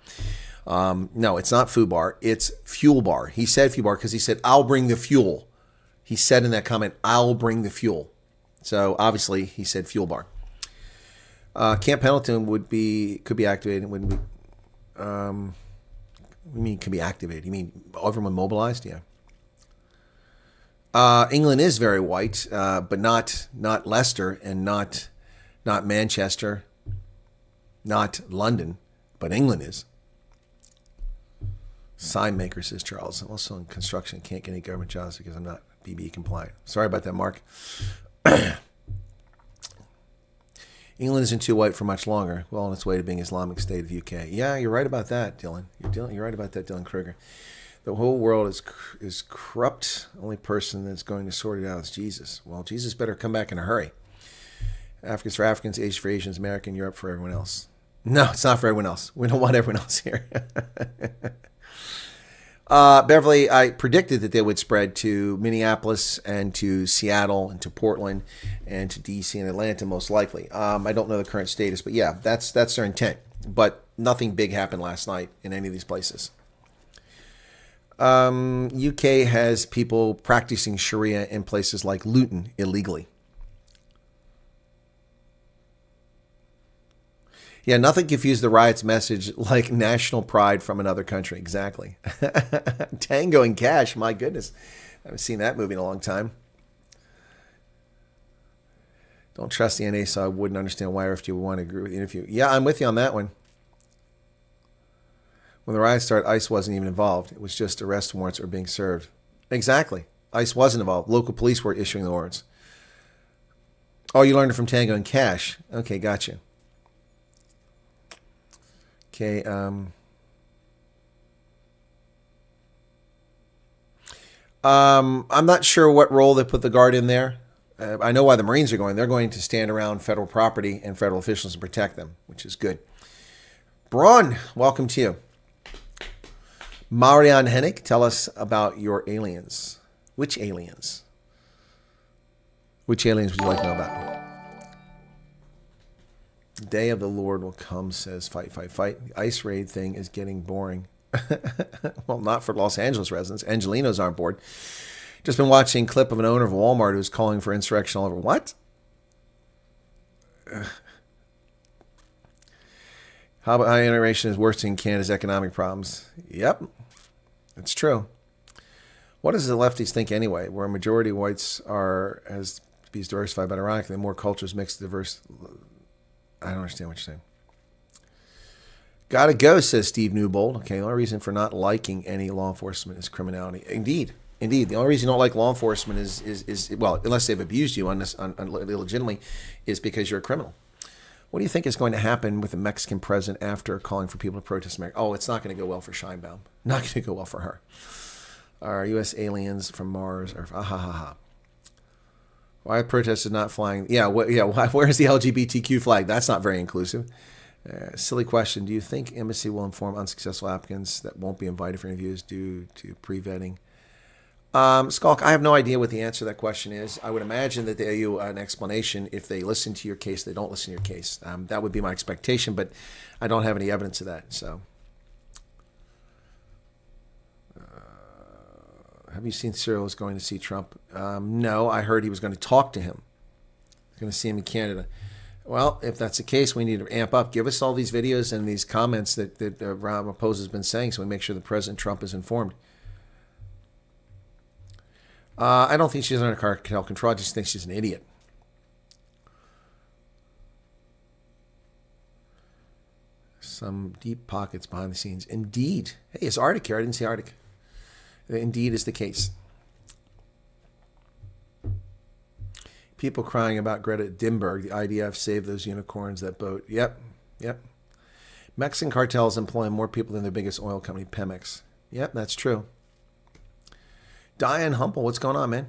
No, it's not FUBAR. It's fuel bar. He said fuel bar because he said, I'll bring the fuel. He said in that comment, I'll bring the fuel. So obviously he said fuel bar. Camp Pendleton could be activated. Wouldn't be. You mean could be activated? You mean everyone mobilized? Yeah. England is very white, but not Leicester and not Manchester, not London, but England is. Sign maker, says Charles. I'm also in construction. Can't get any government jobs because I'm not BB compliant. Sorry about that, Mark. England isn't too white for much longer. Well, on its way to being Islamic State of UK. Yeah, you're right about that, Dylan. You're right about that, Dylan Kruger. The whole world is corrupt. Only person that's going to sort it out is Jesus. Well, Jesus better come back in a hurry. Africa's for Africans, Asia for Asians, America and Europe for everyone else. No, it's not for everyone else. We don't want everyone else here. Beverly, I predicted that they would spread to Minneapolis and to Seattle and to Portland and to DC and Atlanta most likely. I don't know the current status, but yeah, that's their intent. But nothing big happened last night in any of these places. UK has people practicing Sharia in places like Luton illegally. Yeah, nothing confused the riot's message like national pride from another country. Exactly. Tango and Cash, my goodness. I haven't seen that movie in a long time. Don't trust the NA, so I wouldn't understand why RFG would want to agree with the interview. Yeah, I'm with you on that one. When the riot started, ICE wasn't even involved. It was just arrest warrants were being served. Exactly. ICE wasn't involved. Local police were issuing the warrants. Oh, you learned it from Tango and Cash. Okay, gotcha. Okay, I'm not sure what role they put the Guard in there. I know why the Marines are going. They're going to stand around federal property and federal officials and protect them, which is good. Braun, welcome to you. Marianne Hennick, tell us about your aliens. Which aliens? Which aliens would you like to know about? The day of the Lord will come, says fight, fight, fight. The ICE raid thing is getting boring. Well, not for Los Angeles residents. Angelinos aren't bored. Just been watching a clip of an owner of Walmart who's calling for insurrection all over. What? How about high integration is worsening Canada's economic problems? Yep, it's true. What does the lefties think anyway? Where a majority of whites are as to be diversified, but ironically, more cultures mixed, diverse. I don't understand what you're saying. Gotta go, says Steve Newbold. Okay, the only reason for not liking any law enforcement is criminality. Indeed. The only reason you don't like law enforcement is well, unless they've abused you illegitimately, is because you're a criminal. What do you think is going to happen with the Mexican president after calling for people to protest America? Oh, it's not going to go well for Scheinbaum. Not going to go well for her. Are U.S. aliens from Mars? Or ha ha ha. Why protesters not flying? Yeah, where's the LGBTQ flag? That's not very inclusive. Silly question. Do you think embassy will inform unsuccessful applicants that won't be invited for interviews due to pre-vetting? Skulk, I have no idea what the answer to that question is. I would imagine that they owe you an explanation if they listen to your case, they don't listen to your case. That would be my expectation, but I don't have any evidence of that. So, have you seen Cyril is going to see Trump? No, I heard he was going to talk to him. He's going to see him in Canada. Well, if that's the case, we need to amp up. Give us all these videos and these comments that Ramaphosa has been saying so we make sure that President Trump is informed. I don't think she's under cartel control. I just think she's an idiot. Some deep pockets behind the scenes. Indeed. Hey, is Arctic here? I didn't see Arctic. Indeed is the case. People crying about Greta Thunberg. The IDF saved those unicorns, that boat. Yep. Mexican cartels employ more people than their biggest oil company, Pemex. Yep, that's true. Diane Humble, what's going on, man?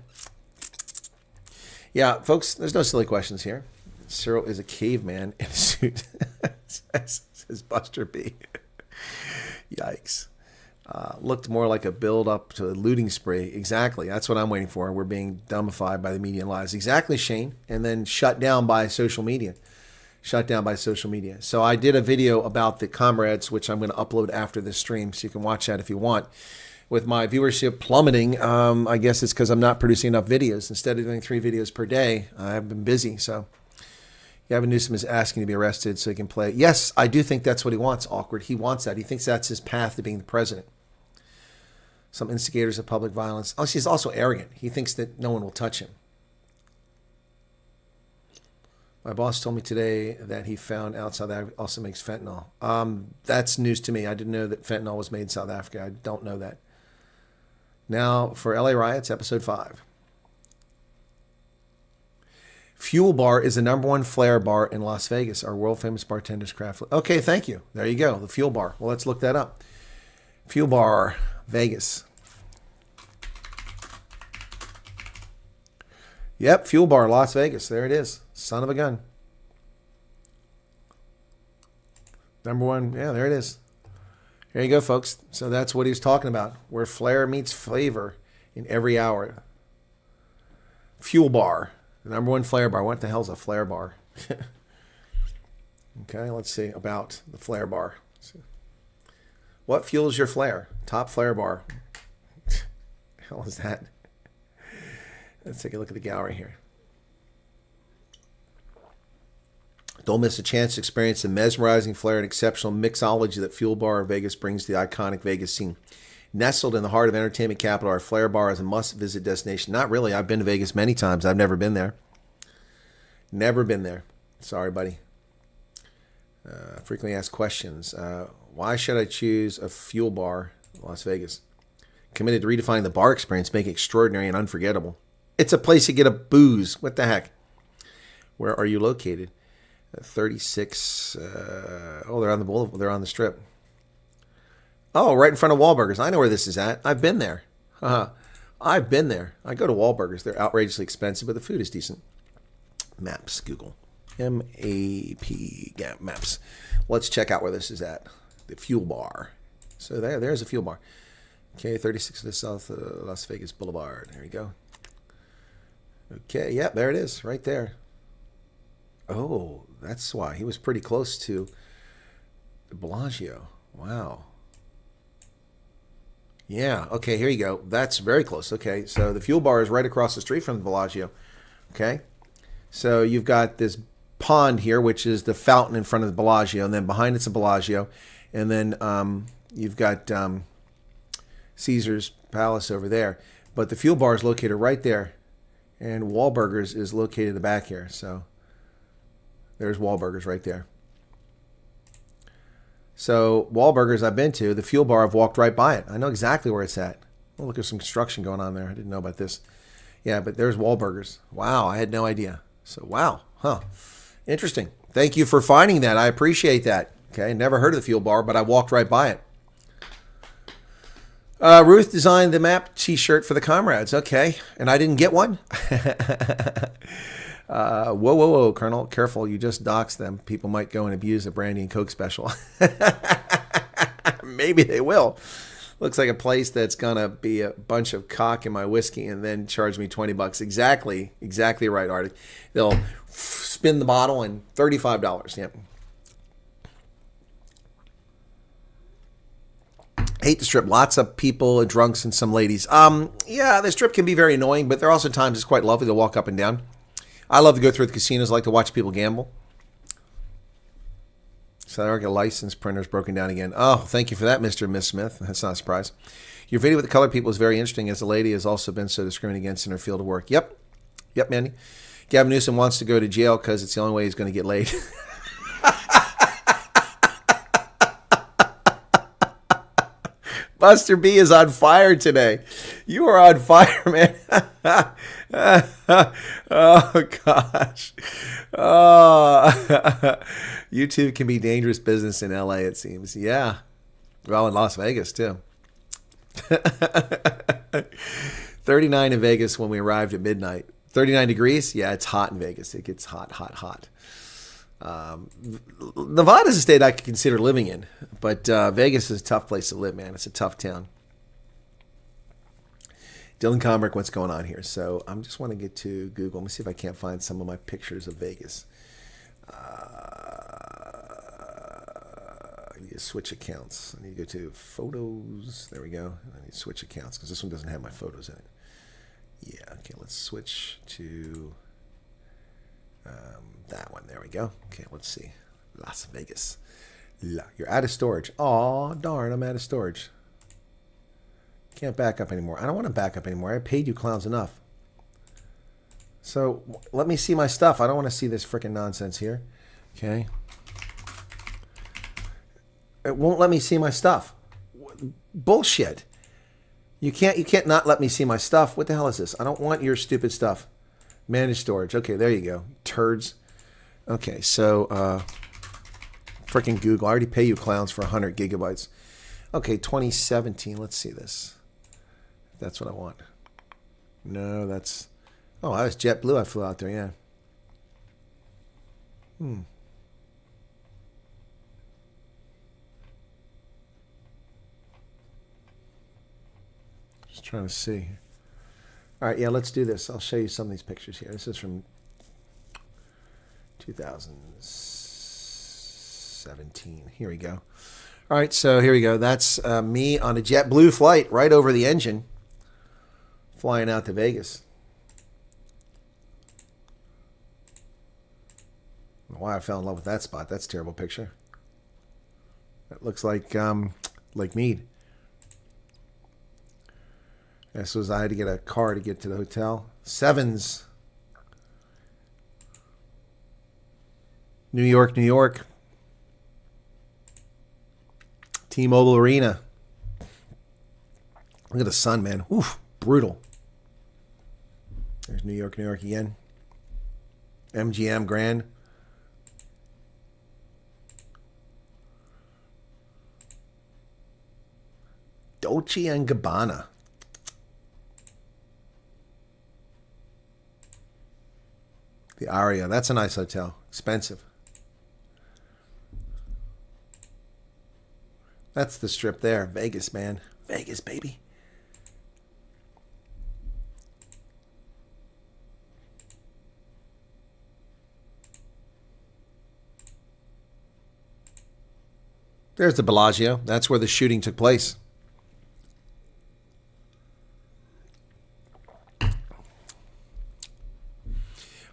Yeah, folks, there's no silly questions here. Cyril is a caveman in a suit, says Buster B. Yikes. Looked more like a build-up to a looting spree. Exactly. That's what I'm waiting for. We're being dumbified by the media and lies. Exactly, Shane. And then shut down by social media. So I did a video about the comrades, which I'm going to upload after this stream, so you can watch that if you want. With my viewership plummeting, I guess it's because I'm not producing enough videos. Instead of doing 3 videos per day, I've been busy. So, Gavin Newsom is asking to be arrested so he can play. Yes, I do think that's what he wants, Awkward. He wants that. He thinks that's his path to being the president. Some instigators of public violence. Oh, he's also arrogant. He thinks that no one will touch him. My boss told me today that he found out South Africa also makes fentanyl. That's news to me. I didn't know that fentanyl was made in South Africa. I don't know that. Now for LA Riots, episode 5. Fuel Bar is the #1 flair bar in Las Vegas. Our world famous bartenders craft. Okay, thank you. There you go. The Fuel Bar. Well, let's look that up. Fuel Bar, Vegas. Yep, Fuel Bar, Las Vegas. There it is. Son of a gun. #1. Yeah, there it is. Here you go, folks. So that's what he was talking about. Where flair meets flavor in every hour. Fuel Bar. The #1 flair bar. What the hell's a flair bar? Okay, let's see about the flair bar. What fuels your flair? Top flair bar. Hell is that? Let's take a look at the gallery here. Don't miss a chance to experience the mesmerizing flair and exceptional mixology that Fuel Bar Vegas brings to the iconic Vegas scene. Nestled in the heart of entertainment capital, our Flair Bar is a must-visit destination. Not really. I've been to Vegas many times. I've never been there. Never been there. Sorry, buddy. Frequently asked questions. Why should I choose a Fuel Bar in Las Vegas? Committed to redefining the bar experience, make it extraordinary and unforgettable. It's a place to get a booze. What the heck? Where are you located? 36. Oh, they're on the boulevard. They're on the Strip. Oh, right in front of Wahlburgers. I know where this is at. I've been there. I've been there. I go to Wahlburgers. They're outrageously expensive, but the food is decent. Maps, Google. M-A-P, Maps. Let's check out where this is at. The Fuel Bar. So there's a Fuel Bar. Okay, 36 to the south of Las Vegas Boulevard. There you go. Okay, yeah, there it is, right there. Oh, that's why. He was pretty close to Bellagio. Wow. Yeah, okay, here you go. That's very close. Okay, so the Fuel Bar is right across the street from the Bellagio. Okay, so you've got this pond here, which is the fountain in front of the Bellagio, and then behind it's the Bellagio, and then you've got Caesar's Palace over there. But the Fuel Bar is located right there, and Wahlburgers is located in the back here. So there's Wahlburgers right there. So Wahlburgers I've been to. The Fuel Bar, I've walked right by it. I know exactly where it's at. Oh, look, there's some construction going on there. I didn't know about this. Yeah, but there's Wahlburgers. Wow, I had no idea. So, wow. Huh. Interesting. Thank you for finding that. I appreciate that. Okay, never heard of the Fuel Bar, but I walked right by it. Ruth designed the map t-shirt for the comrades. Okay, and I didn't get one? Whoa, Colonel. Careful, you just doxed them. People might go and abuse a brandy and Coke special. Maybe they will. Looks like a place that's going to be a bunch of cock in my whiskey and then charge me $20. Exactly right, Artie. They'll spin the bottle and $35. Yep. Hate the Strip. Lots of people, drunks, and some ladies. Yeah, the Strip can be very annoying, but there are also times it's quite lovely to walk up and down. I love to go through the casinos. I like to watch people gamble. South Africa license printers broken down again. Oh, thank you for that, Mr. and Miss Smith. That's not a surprise. Your video with the colored people is very interesting, as the lady has also been so discriminated against in her field of work. Yep, Mandy. Gavin Newsom wants to go to jail because it's the only way he's going to get laid. Buster B is on fire today. You are on fire, man. Oh, gosh. Oh. YouTube can be dangerous business in LA, it seems. Yeah. Well, in Las Vegas, too. 39 in Vegas when we arrived at midnight. 39 degrees? Yeah, it's hot in Vegas. It gets hot. Nevada is a state I could consider living in, but Vegas is a tough place to live, man. It's a tough town. Dylan Comrick, what's going on here? So I'm just want to get to Google. Let me see if I can't find some of my pictures of Vegas. I need to switch accounts. I need to go to photos. There we go. I need to switch accounts because this one doesn't have my photos in it. Yeah, okay, let's switch to That one. There we go. Okay, let's see. Las Vegas. You're out of storage. Aw, darn, I'm out of storage. Can't back up anymore. I don't want to back up anymore. I paid you clowns enough. So let me see my stuff. I don't want to see this freaking nonsense here. Okay. It won't let me see my stuff. Bullshit. You can't not let me see my stuff. What the hell is this? I don't want your stupid stuff. Manage storage. Okay, there you go. Turds. Okay, so freaking Google. I already pay you clowns for 100 gigabytes. Okay, 2017. Let's see this. That's what I want. No, that's... Oh, that was JetBlue I flew out there, yeah. Just trying to see. All right, yeah, let's do this. I'll show you some of these pictures here. This is from 2017. Here we go. All right, so here we go. That's me on a JetBlue flight right over the engine, flying out to Vegas. I don't know why I fell in love with that spot. That's a terrible picture. That looks like Lake Mead. This was, I had to get a car to get to the hotel. Sevens. New York, New York. T-Mobile Arena. Look at the sun, man. Oof, brutal. There's New York, New York again. MGM Grand. Dolce and Gabbana. The Aria. That's a nice hotel. Expensive. That's the strip there. Vegas, man. Vegas, baby. There's the Bellagio. That's where the shooting took place.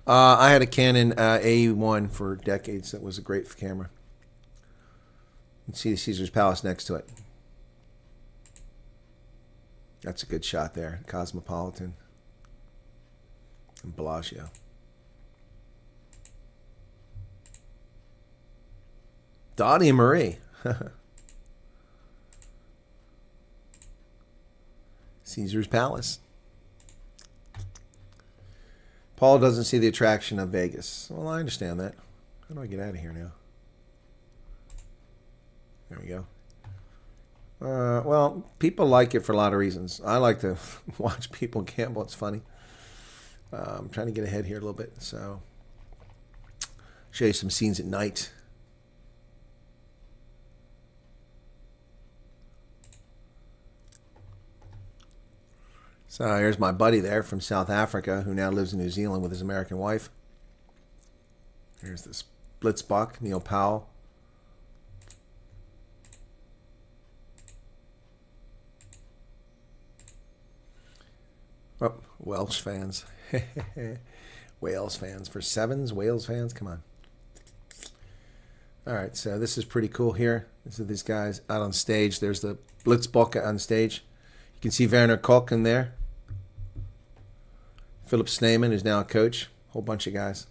I had a Canon A1 for decades. That was a great camera. You can see the Caesar's Palace next to it. That's a good shot there. Cosmopolitan and Bellagio. Dottie and Marie. Caesar's Palace. Paul doesn't see the attraction of Vegas. Well, I understand that. How do I get out of here now? There we go. Well, people like it for a lot of reasons. I like to watch people gamble. It's funny. I'm trying to get ahead here a little bit. So, show you some scenes at night. So here's my buddy there from South Africa who now lives in New Zealand with his American wife. Here's this Blitzbach, Neil Powell. Oh, Welsh fans. Wales fans. For sevens, Wales fans, come on. All right, so this is pretty cool here. This is these guys out on stage. There's the Blitzbach on stage. You can see Werner Koch in there. Philip Sneyman, who's now a coach. Whole bunch of guys.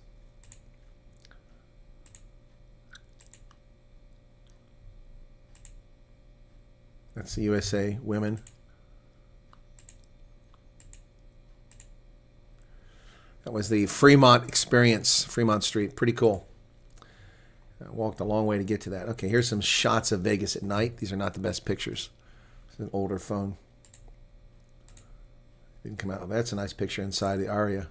That's the USA women. That was the Fremont experience, Fremont Street. Pretty cool. I walked a long way to get to that. Okay, here's some shots of Vegas at night. These are not the best pictures. It's an older phone. Didn't come out. That's a nice picture inside the Aria.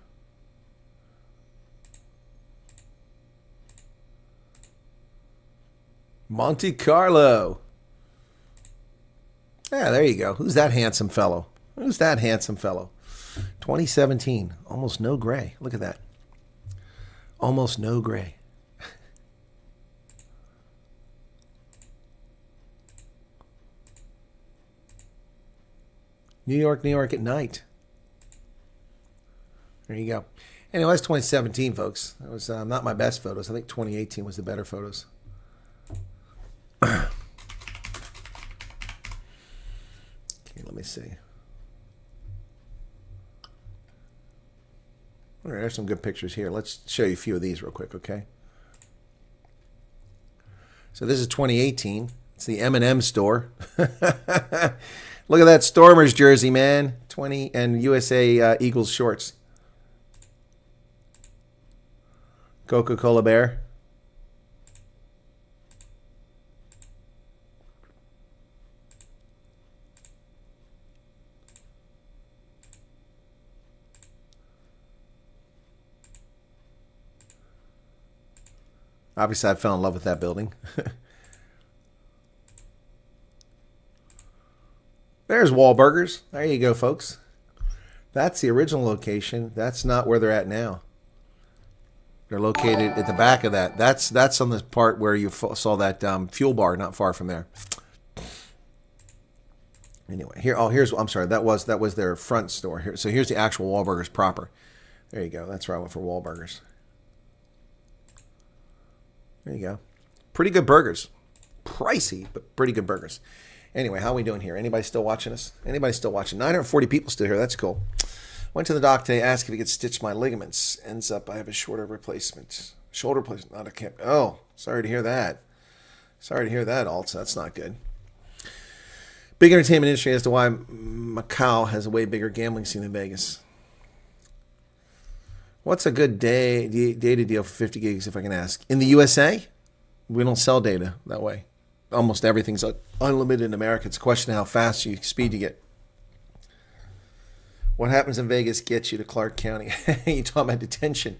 Monte Carlo. Yeah, there you go. Who's that handsome fellow? Who's that handsome fellow? 2017. Almost no gray. Look at that. Almost no gray. New York, New York at night. There you go. Anyway, that's 2017, folks. That was not my best photos. I think 2018 was the better photos. Okay, let me see. All right, there's some good pictures here. Let's show you a few of these real quick, okay? So this is 2018. It's the M&M store. Look at that Stormers jersey, man. 20 and USA Eagles shorts. Coca-Cola Bear. Obviously, I fell in love with that building. There's Wahlburgers. There you go, folks. That's the original location. That's not where they're at now. They're located at the back of that. That's on the part where you saw that fuel bar not far from there. Anyway, here. Oh, here's. I'm sorry. That was their front store. Here. So here's the actual Wahlburgers proper. There you go. That's where I went for Wahlburgers. There you go. Pretty good burgers. Pricey, but pretty good burgers. Anyway, how are we doing here? Anybody still watching us? Anybody still watching? 940 people still here. That's cool. Went to the doc today, asked if he could stitch my ligaments. Ends up I have a shoulder replacement. Shoulder replacement, not a camp. Oh, sorry to hear that. Sorry to hear that, Alt. That's not good. Big entertainment industry as to why Macau has a way bigger gambling scene than Vegas. What's a good data deal for 50 gigs, if I can ask? In the USA, we don't sell data that way. Almost everything's unlimited in America. It's a question of how fast speed you get. What happens in Vegas gets you to Clark County. You talking about detention.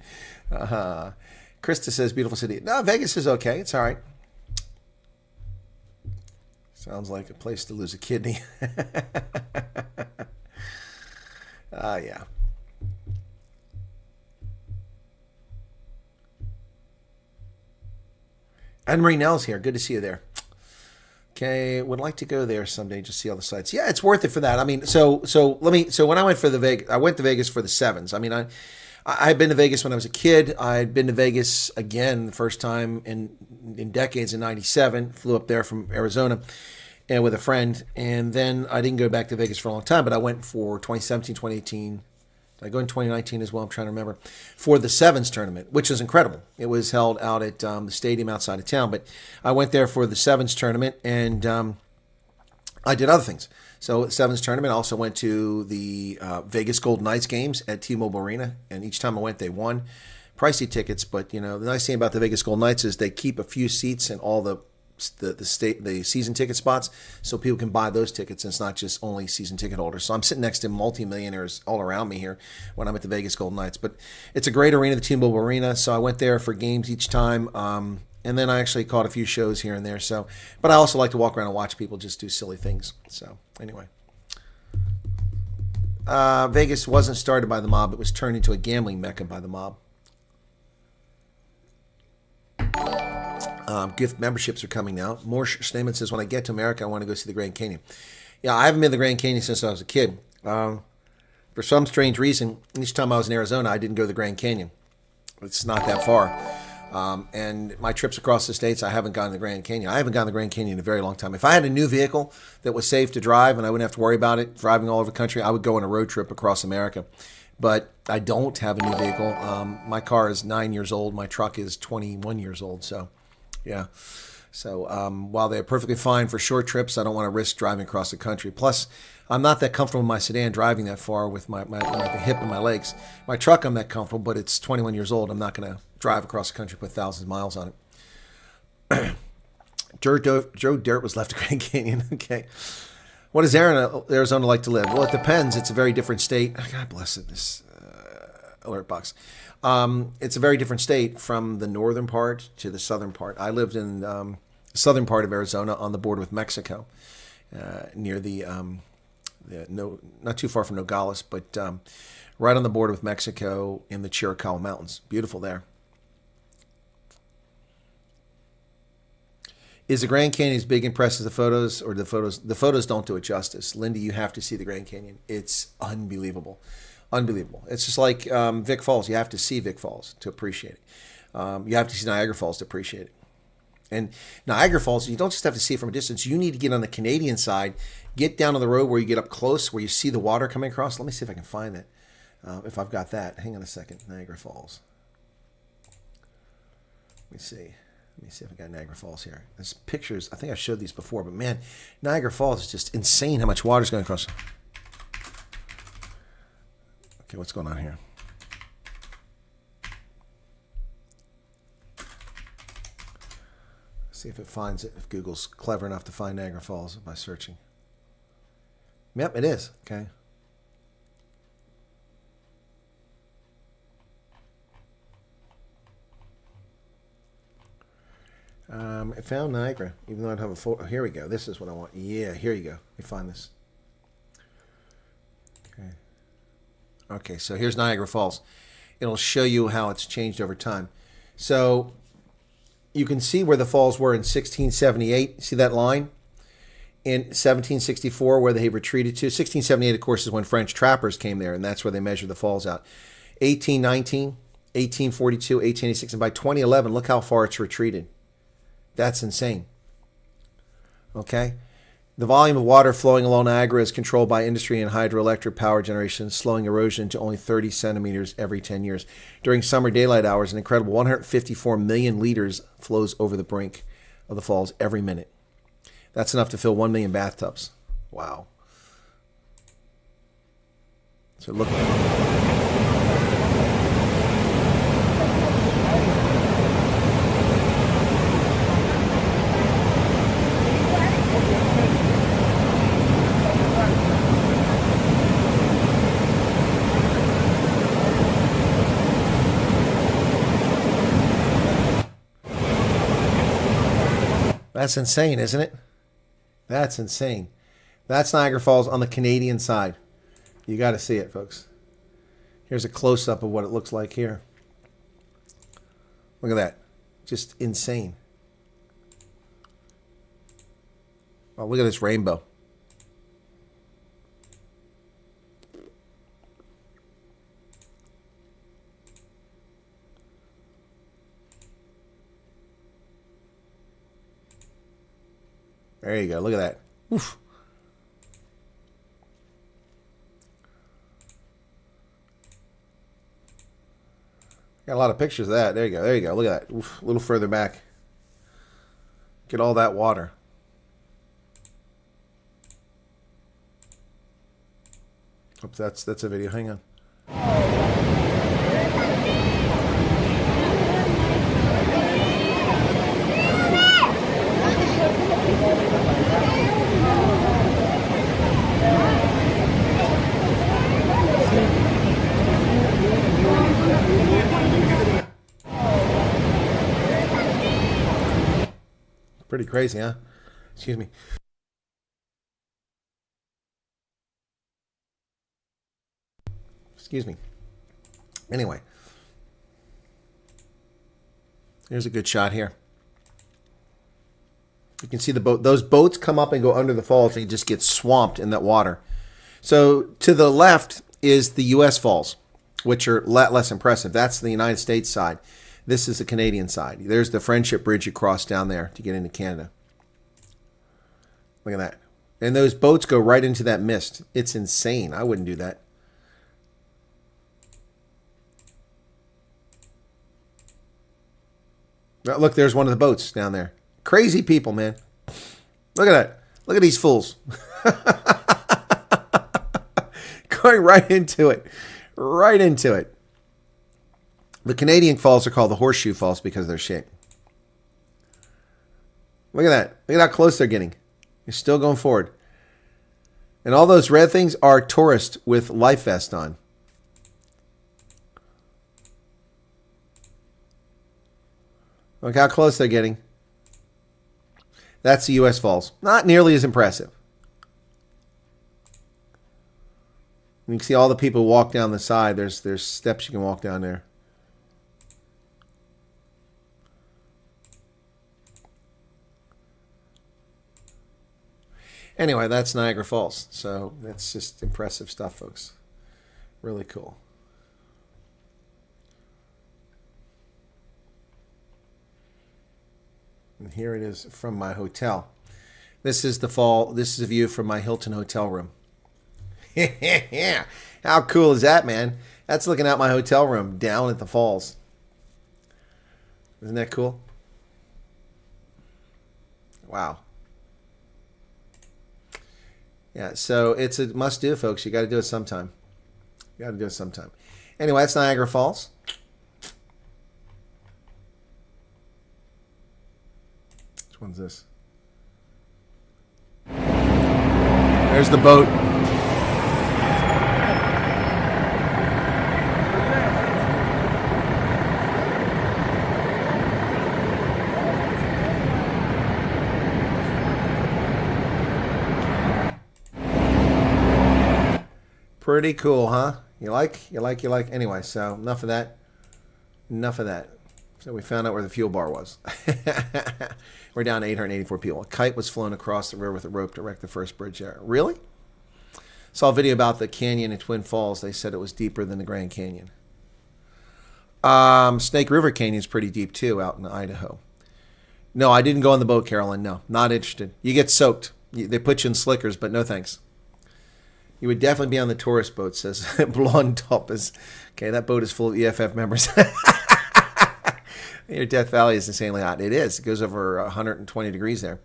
Krista says, beautiful city. No, Vegas is okay. It's all right. Sounds like a place to lose a kidney. Yeah. Anne-Marie Nell's here. Good to see you there. Okay, would like to go there someday, just see all the sites. Yeah, it's worth it for that. I mean, so when I went for I went to Vegas for the sevens. I mean, I had been to Vegas when I was a kid. I had been to Vegas again the first time in decades in '97. Flew up there from Arizona and with a friend, and then I didn't go back to Vegas for a long time. But I went for 2017, 2018. Did I go in 2019 as well? I'm trying to remember. For the sevens tournament, which was incredible. It was held out at the stadium outside of town. But I went there for the sevens tournament, and I did other things. So sevens tournament, I also went to the Vegas Golden Knights games at T-Mobile Arena. And each time I went, they won. Pricey tickets, but the nice thing about the Vegas Golden Knights is they keep a few seats in all the season ticket spots, so people can buy those tickets, and it's not just only season ticket holders. So I'm sitting next to multi-millionaires all around me here when I'm at the Vegas Golden Knights. But it's a great arena, the T-Mobile Arena. So I went there for games each time, and then I actually caught a few shows here and there. So, but I also like to walk around and watch people just do silly things. So anyway, Vegas wasn't started by the mob; it was turned into a gambling mecca by the mob. Gift memberships are coming now. Morsh Schneeman says, when I get to America, I want to go see the Grand Canyon. Yeah, I haven't been to the Grand Canyon since I was a kid. For some strange reason, each time I was in Arizona, I didn't go to the Grand Canyon. It's not that far. And my trips across the states, I haven't gone to the Grand Canyon. I haven't gone to the Grand Canyon in a very long time. If I had a new vehicle that was safe to drive and I wouldn't have to worry about it driving all over the country, I would go on a road trip across America. But I don't have a new vehicle. My car is 9 years old. My truck is 21 years old. So, yeah. So while they're perfectly fine for short trips, I don't want to risk driving across the country. Plus, I'm not that comfortable in my sedan driving that far with my hip and my legs. My truck, I'm that comfortable, but it's 21 years old. I'm not going to drive across the country, put thousands of miles on it. Joe Dirt was left at Grand Canyon. Okay. What does Arizona like to live? Well, it depends. It's a very different state. God bless it, this alert box. It's a very different state from the northern part to the southern part. I lived in the southern part of Arizona on the border with Mexico, near not too far from Nogales, but right on the border with Mexico in the Chiricahua Mountains. Beautiful there. Is the Grand Canyon as big and impressive as the photos, or the photos don't do it justice? Lindy, you have to see the Grand Canyon. It's unbelievable. Unbelievable. It's just like Vic Falls. You have to see Vic Falls to appreciate it. You have to see Niagara Falls to appreciate it. And Niagara Falls, you don't just have to see it from a distance. You need to get on the Canadian side, get down to the road where you get up close, where you see the water coming across. Let me see if I can find that. If I've got that. Hang on a second. Niagara Falls. Let me see. Let me see if I got Niagara Falls here. There's pictures. I think I showed these before, but man, Niagara Falls is just insane how much water is going across. Okay, what's going on here? See if it finds it, if Google's clever enough to find Niagara Falls by searching. Yep, it is. Okay. I found Niagara, even though I don't have a photo. Here we go. This is what I want. Yeah, here you go. Let me find this. Okay. Okay, so here's Niagara Falls. It'll show you how it's changed over time. So you can see where the falls were in 1678. See that line? In 1764, where they retreated to. 1678, of course, is when French trappers came there, and that's where they measured the falls out. 1819, 1842, 1886, and by 2011, look how far it's retreated. That's insane. Okay? The volume of water flowing along Niagara is controlled by industry and hydroelectric power generation, slowing erosion to only 30 centimeters every 10 years. During summer daylight hours, an incredible 154 million liters flows over the brink of the falls every minute. That's enough to fill 1 million bathtubs. Wow. So look. That's insane, isn't it? That's insane. That's Niagara Falls on the Canadian side. You got to see it, folks. Here's a close-up of what it looks like here. Look at that. Just insane. Oh, look at this rainbow. There you go. Look at that. Oof. Got a lot of pictures of that. There you go. There you go. Look at that. Oof. A little further back. Get all that water. Oops, that's a video. Hang on. Pretty crazy, huh? Excuse me. Excuse me. Anyway. Here's a good shot here. You can see the boat. Those boats come up and go under the falls and you just get swamped in that water. So to the left is the U.S. falls, which are a lot less impressive. That's the United States side. This is the Canadian side. There's the Friendship Bridge you cross down there to get into Canada. Look at that. And those boats go right into that mist. It's insane. I wouldn't do that. Oh, look, there's one of the boats down there. Crazy people, man. Look at that. Look at these fools. Going right into it. Right into it. The Canadian falls are called the Horseshoe Falls because of their shape. Look at that. Look at how close they're getting. You're still going forward. And all those red things are tourists with life vests on. Look how close they're getting. That's the U.S. Falls. Not nearly as impressive. You can see all the people walk down the side. There's steps you can walk down there. Anyway, that's Niagara Falls. So that's just impressive stuff, folks. Really cool. And here it is from my hotel. This is a view from my Hilton hotel room. How cool is that, man? That's looking out my hotel room down at the falls. Isn't that cool? Wow. Yeah, so it's a must-do, folks. You got to do it sometime. You got to do it sometime. Anyway, that's Niagara Falls. Which one's this? There's the boat. Pretty cool, huh? You like? Anyway, so enough of that. So we found out where the fuel bar was. We're down to 884 people. A kite was flown across the river with a rope to wreck the first bridge there. Really? Saw a video about the canyon in Twin Falls. They said it was deeper than the Grand Canyon. Snake River Canyon is pretty deep too, out in Idaho. No, I didn't go on the boat, Carolyn. No, not interested. You get soaked. They put you in slickers, but no thanks. You would definitely be on the tourist boat, says Blonde Top. Okay, that boat is full of EFF members. Your Death Valley is insanely hot. It is. It goes over 120 degrees there.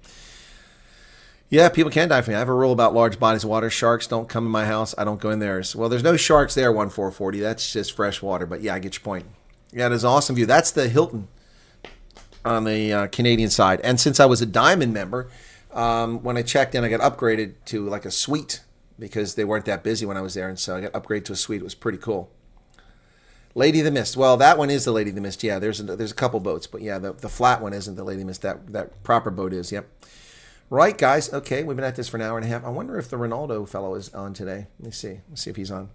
Yeah, people can die from it. I have a rule about large bodies of water. Sharks don't come in my house. I don't go in theirs. Well, there's no sharks there, 1440. That's just fresh water. But yeah, I get your point. Yeah, it is an awesome view. That's the Hilton on the Canadian side. And since I was a Diamond member, when I checked in, I got upgraded to like a suite because they weren't that busy when I was there. And so I got upgraded to a suite. It was pretty cool. Lady of the Mist. Well, that one is the Lady of the Mist. Yeah, there's a couple boats. But yeah, the flat one isn't the Lady of the Mist. That proper boat is. Yep. Right, guys. Okay, we've been at this for an hour and a half. I wonder if the Ronaldo fellow is on today. Let me see. Let's see if he's on.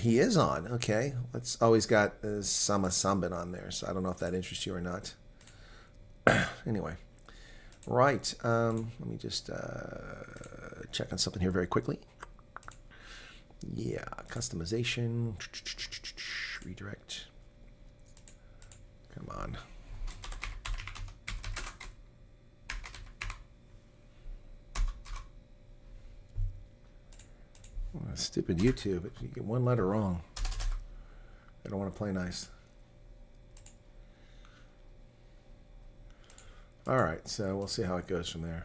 He is on. Okay. Let's. Oh, he's got Sama Sambin on there. So I don't know if that interests you or not. Anyway. Right. Let me just check on something here very quickly. Yeah. Customization. Redirect. Come on. Stupid YouTube. If you get one letter wrong, I don't want to play nice. All right, so we'll see how it goes from there.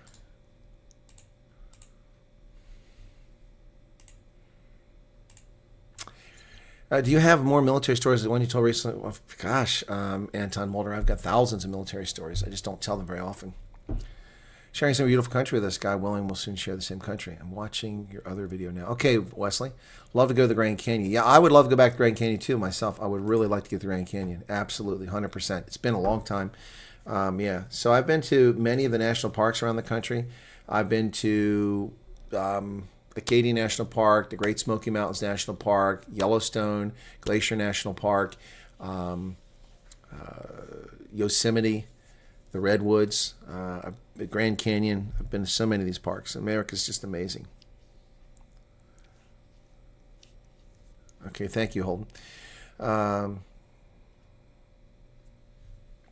Do you have more military stories than the one you told recently? Well, gosh, Anton Mulder, I've got thousands of military stories. I just don't tell them very often. Sharing some beautiful country with us. Guy Willing will soon share the same country. I'm watching your other video now. Okay, Wesley. Love to go to the Grand Canyon. Yeah, I would love to go back to the Grand Canyon too myself. I would really like to get to the Grand Canyon. Absolutely, 100%. It's been a long time. Yeah, so I've been to many of the national parks around the country. I've been to Acadia National Park, the Great Smoky Mountains National Park, Yellowstone, Glacier National Park, Yosemite, the Redwoods, the Grand Canyon. I've been to so many of these parks. America's just amazing. Okay, thank you, Holden.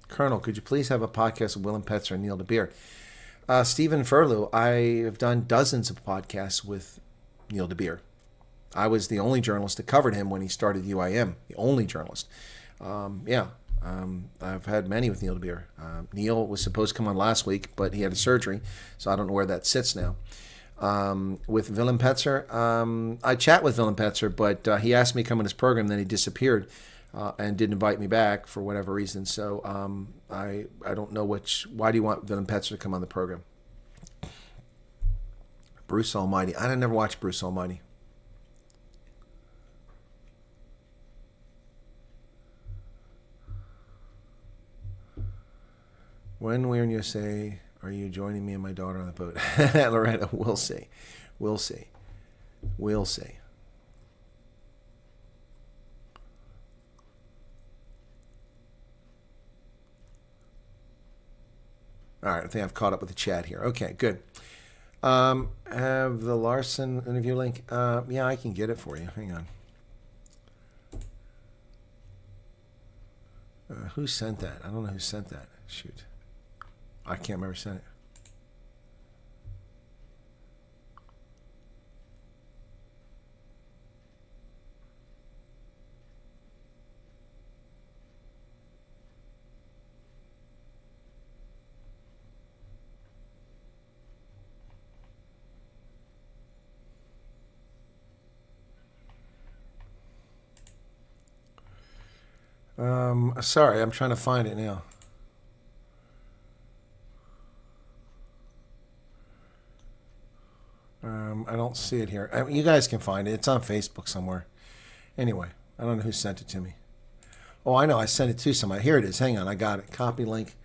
Colonel, could you please have a podcast with Willem Petzer and Neil DeBeer? Stephen Furlew, I have done dozens of podcasts with Neil DeBeer. I was the only journalist that covered him when he started UIM, the only journalist. I've had many with Neil DeBeer. Neil was supposed to come on last week, but he had a surgery, so I don't know where that sits now. With Willem Petzer, I chat with Willem Petzer, but he asked me to come on his program, then he disappeared and didn't invite me back for whatever reason. So I don't know why do you want Willem Petzer to come on the program? Bruce Almighty. I never watched Bruce Almighty. When we're in USA, are you joining me and my daughter on the boat? Loretta, we'll see. We'll see. We'll see. All right, I think I've caught up with the chat here. Okay, good. Have the Larson interview link? Yeah, I can get it for you. Hang on. Who sent that? I don't know who sent that. Shoot. I can't remember who sent it. Sorry, I'm trying to find it now. I don't see it here. You guys can find it. It's on Facebook somewhere. Anyway, I don't know who sent it to me. Oh, I know. I sent it to somebody. Here it is. Hang on. I got it. Copy link.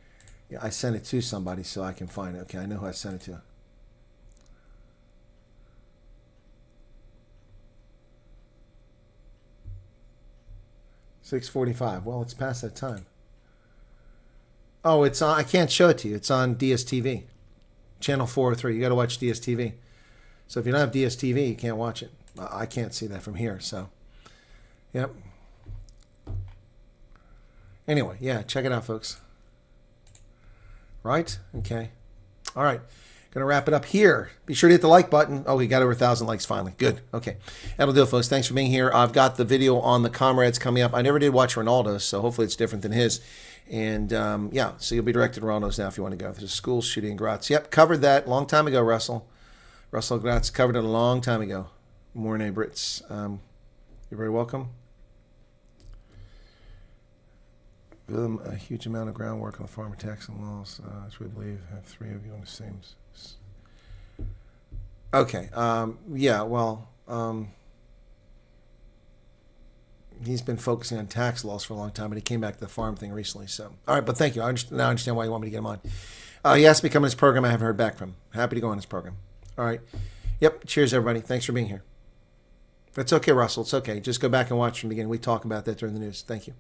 Yeah, I sent it to somebody so I can find it. Okay, I know who I sent it to. $6:45. Well, it's past that time. Oh, it's on. I can't show it to you. It's on DSTV, channel 403. You got to watch DSTV. So if you don't have DSTV, you can't watch it. I can't see that from here. So, yep. Anyway, yeah, check it out, folks. Right? Okay. All right. Gonna wrap it up here. Be sure to hit the like button. Oh, we got over 1,000 likes finally. Good. Okay. That'll do it, folks. Thanks for being here. I've got the video on the comrades coming up. I never did watch Ronaldo's, so hopefully it's different than his. And yeah, so you'll be directed to Ronaldo's now if you want to go. There's a school shooting in Graz. Yep, covered that a long time ago, Russell. Russell Graz covered it a long time ago. Morning, Brits. You're very welcome. A huge amount of groundwork on farmer tax and laws, as we believe. Have three of you on the same. Okay. Yeah. Well, he's been focusing on tax laws for a long time, but he came back to the farm thing recently. So, all right. But thank you. Now I understand why you want me to get him on. He asked me to come on his program. I haven't heard back from him. Happy to go on his program. All right. Yep. Cheers, everybody. Thanks for being here. That's okay, Russell. It's okay. Just go back and watch from the beginning. We talk about that during the news. Thank you.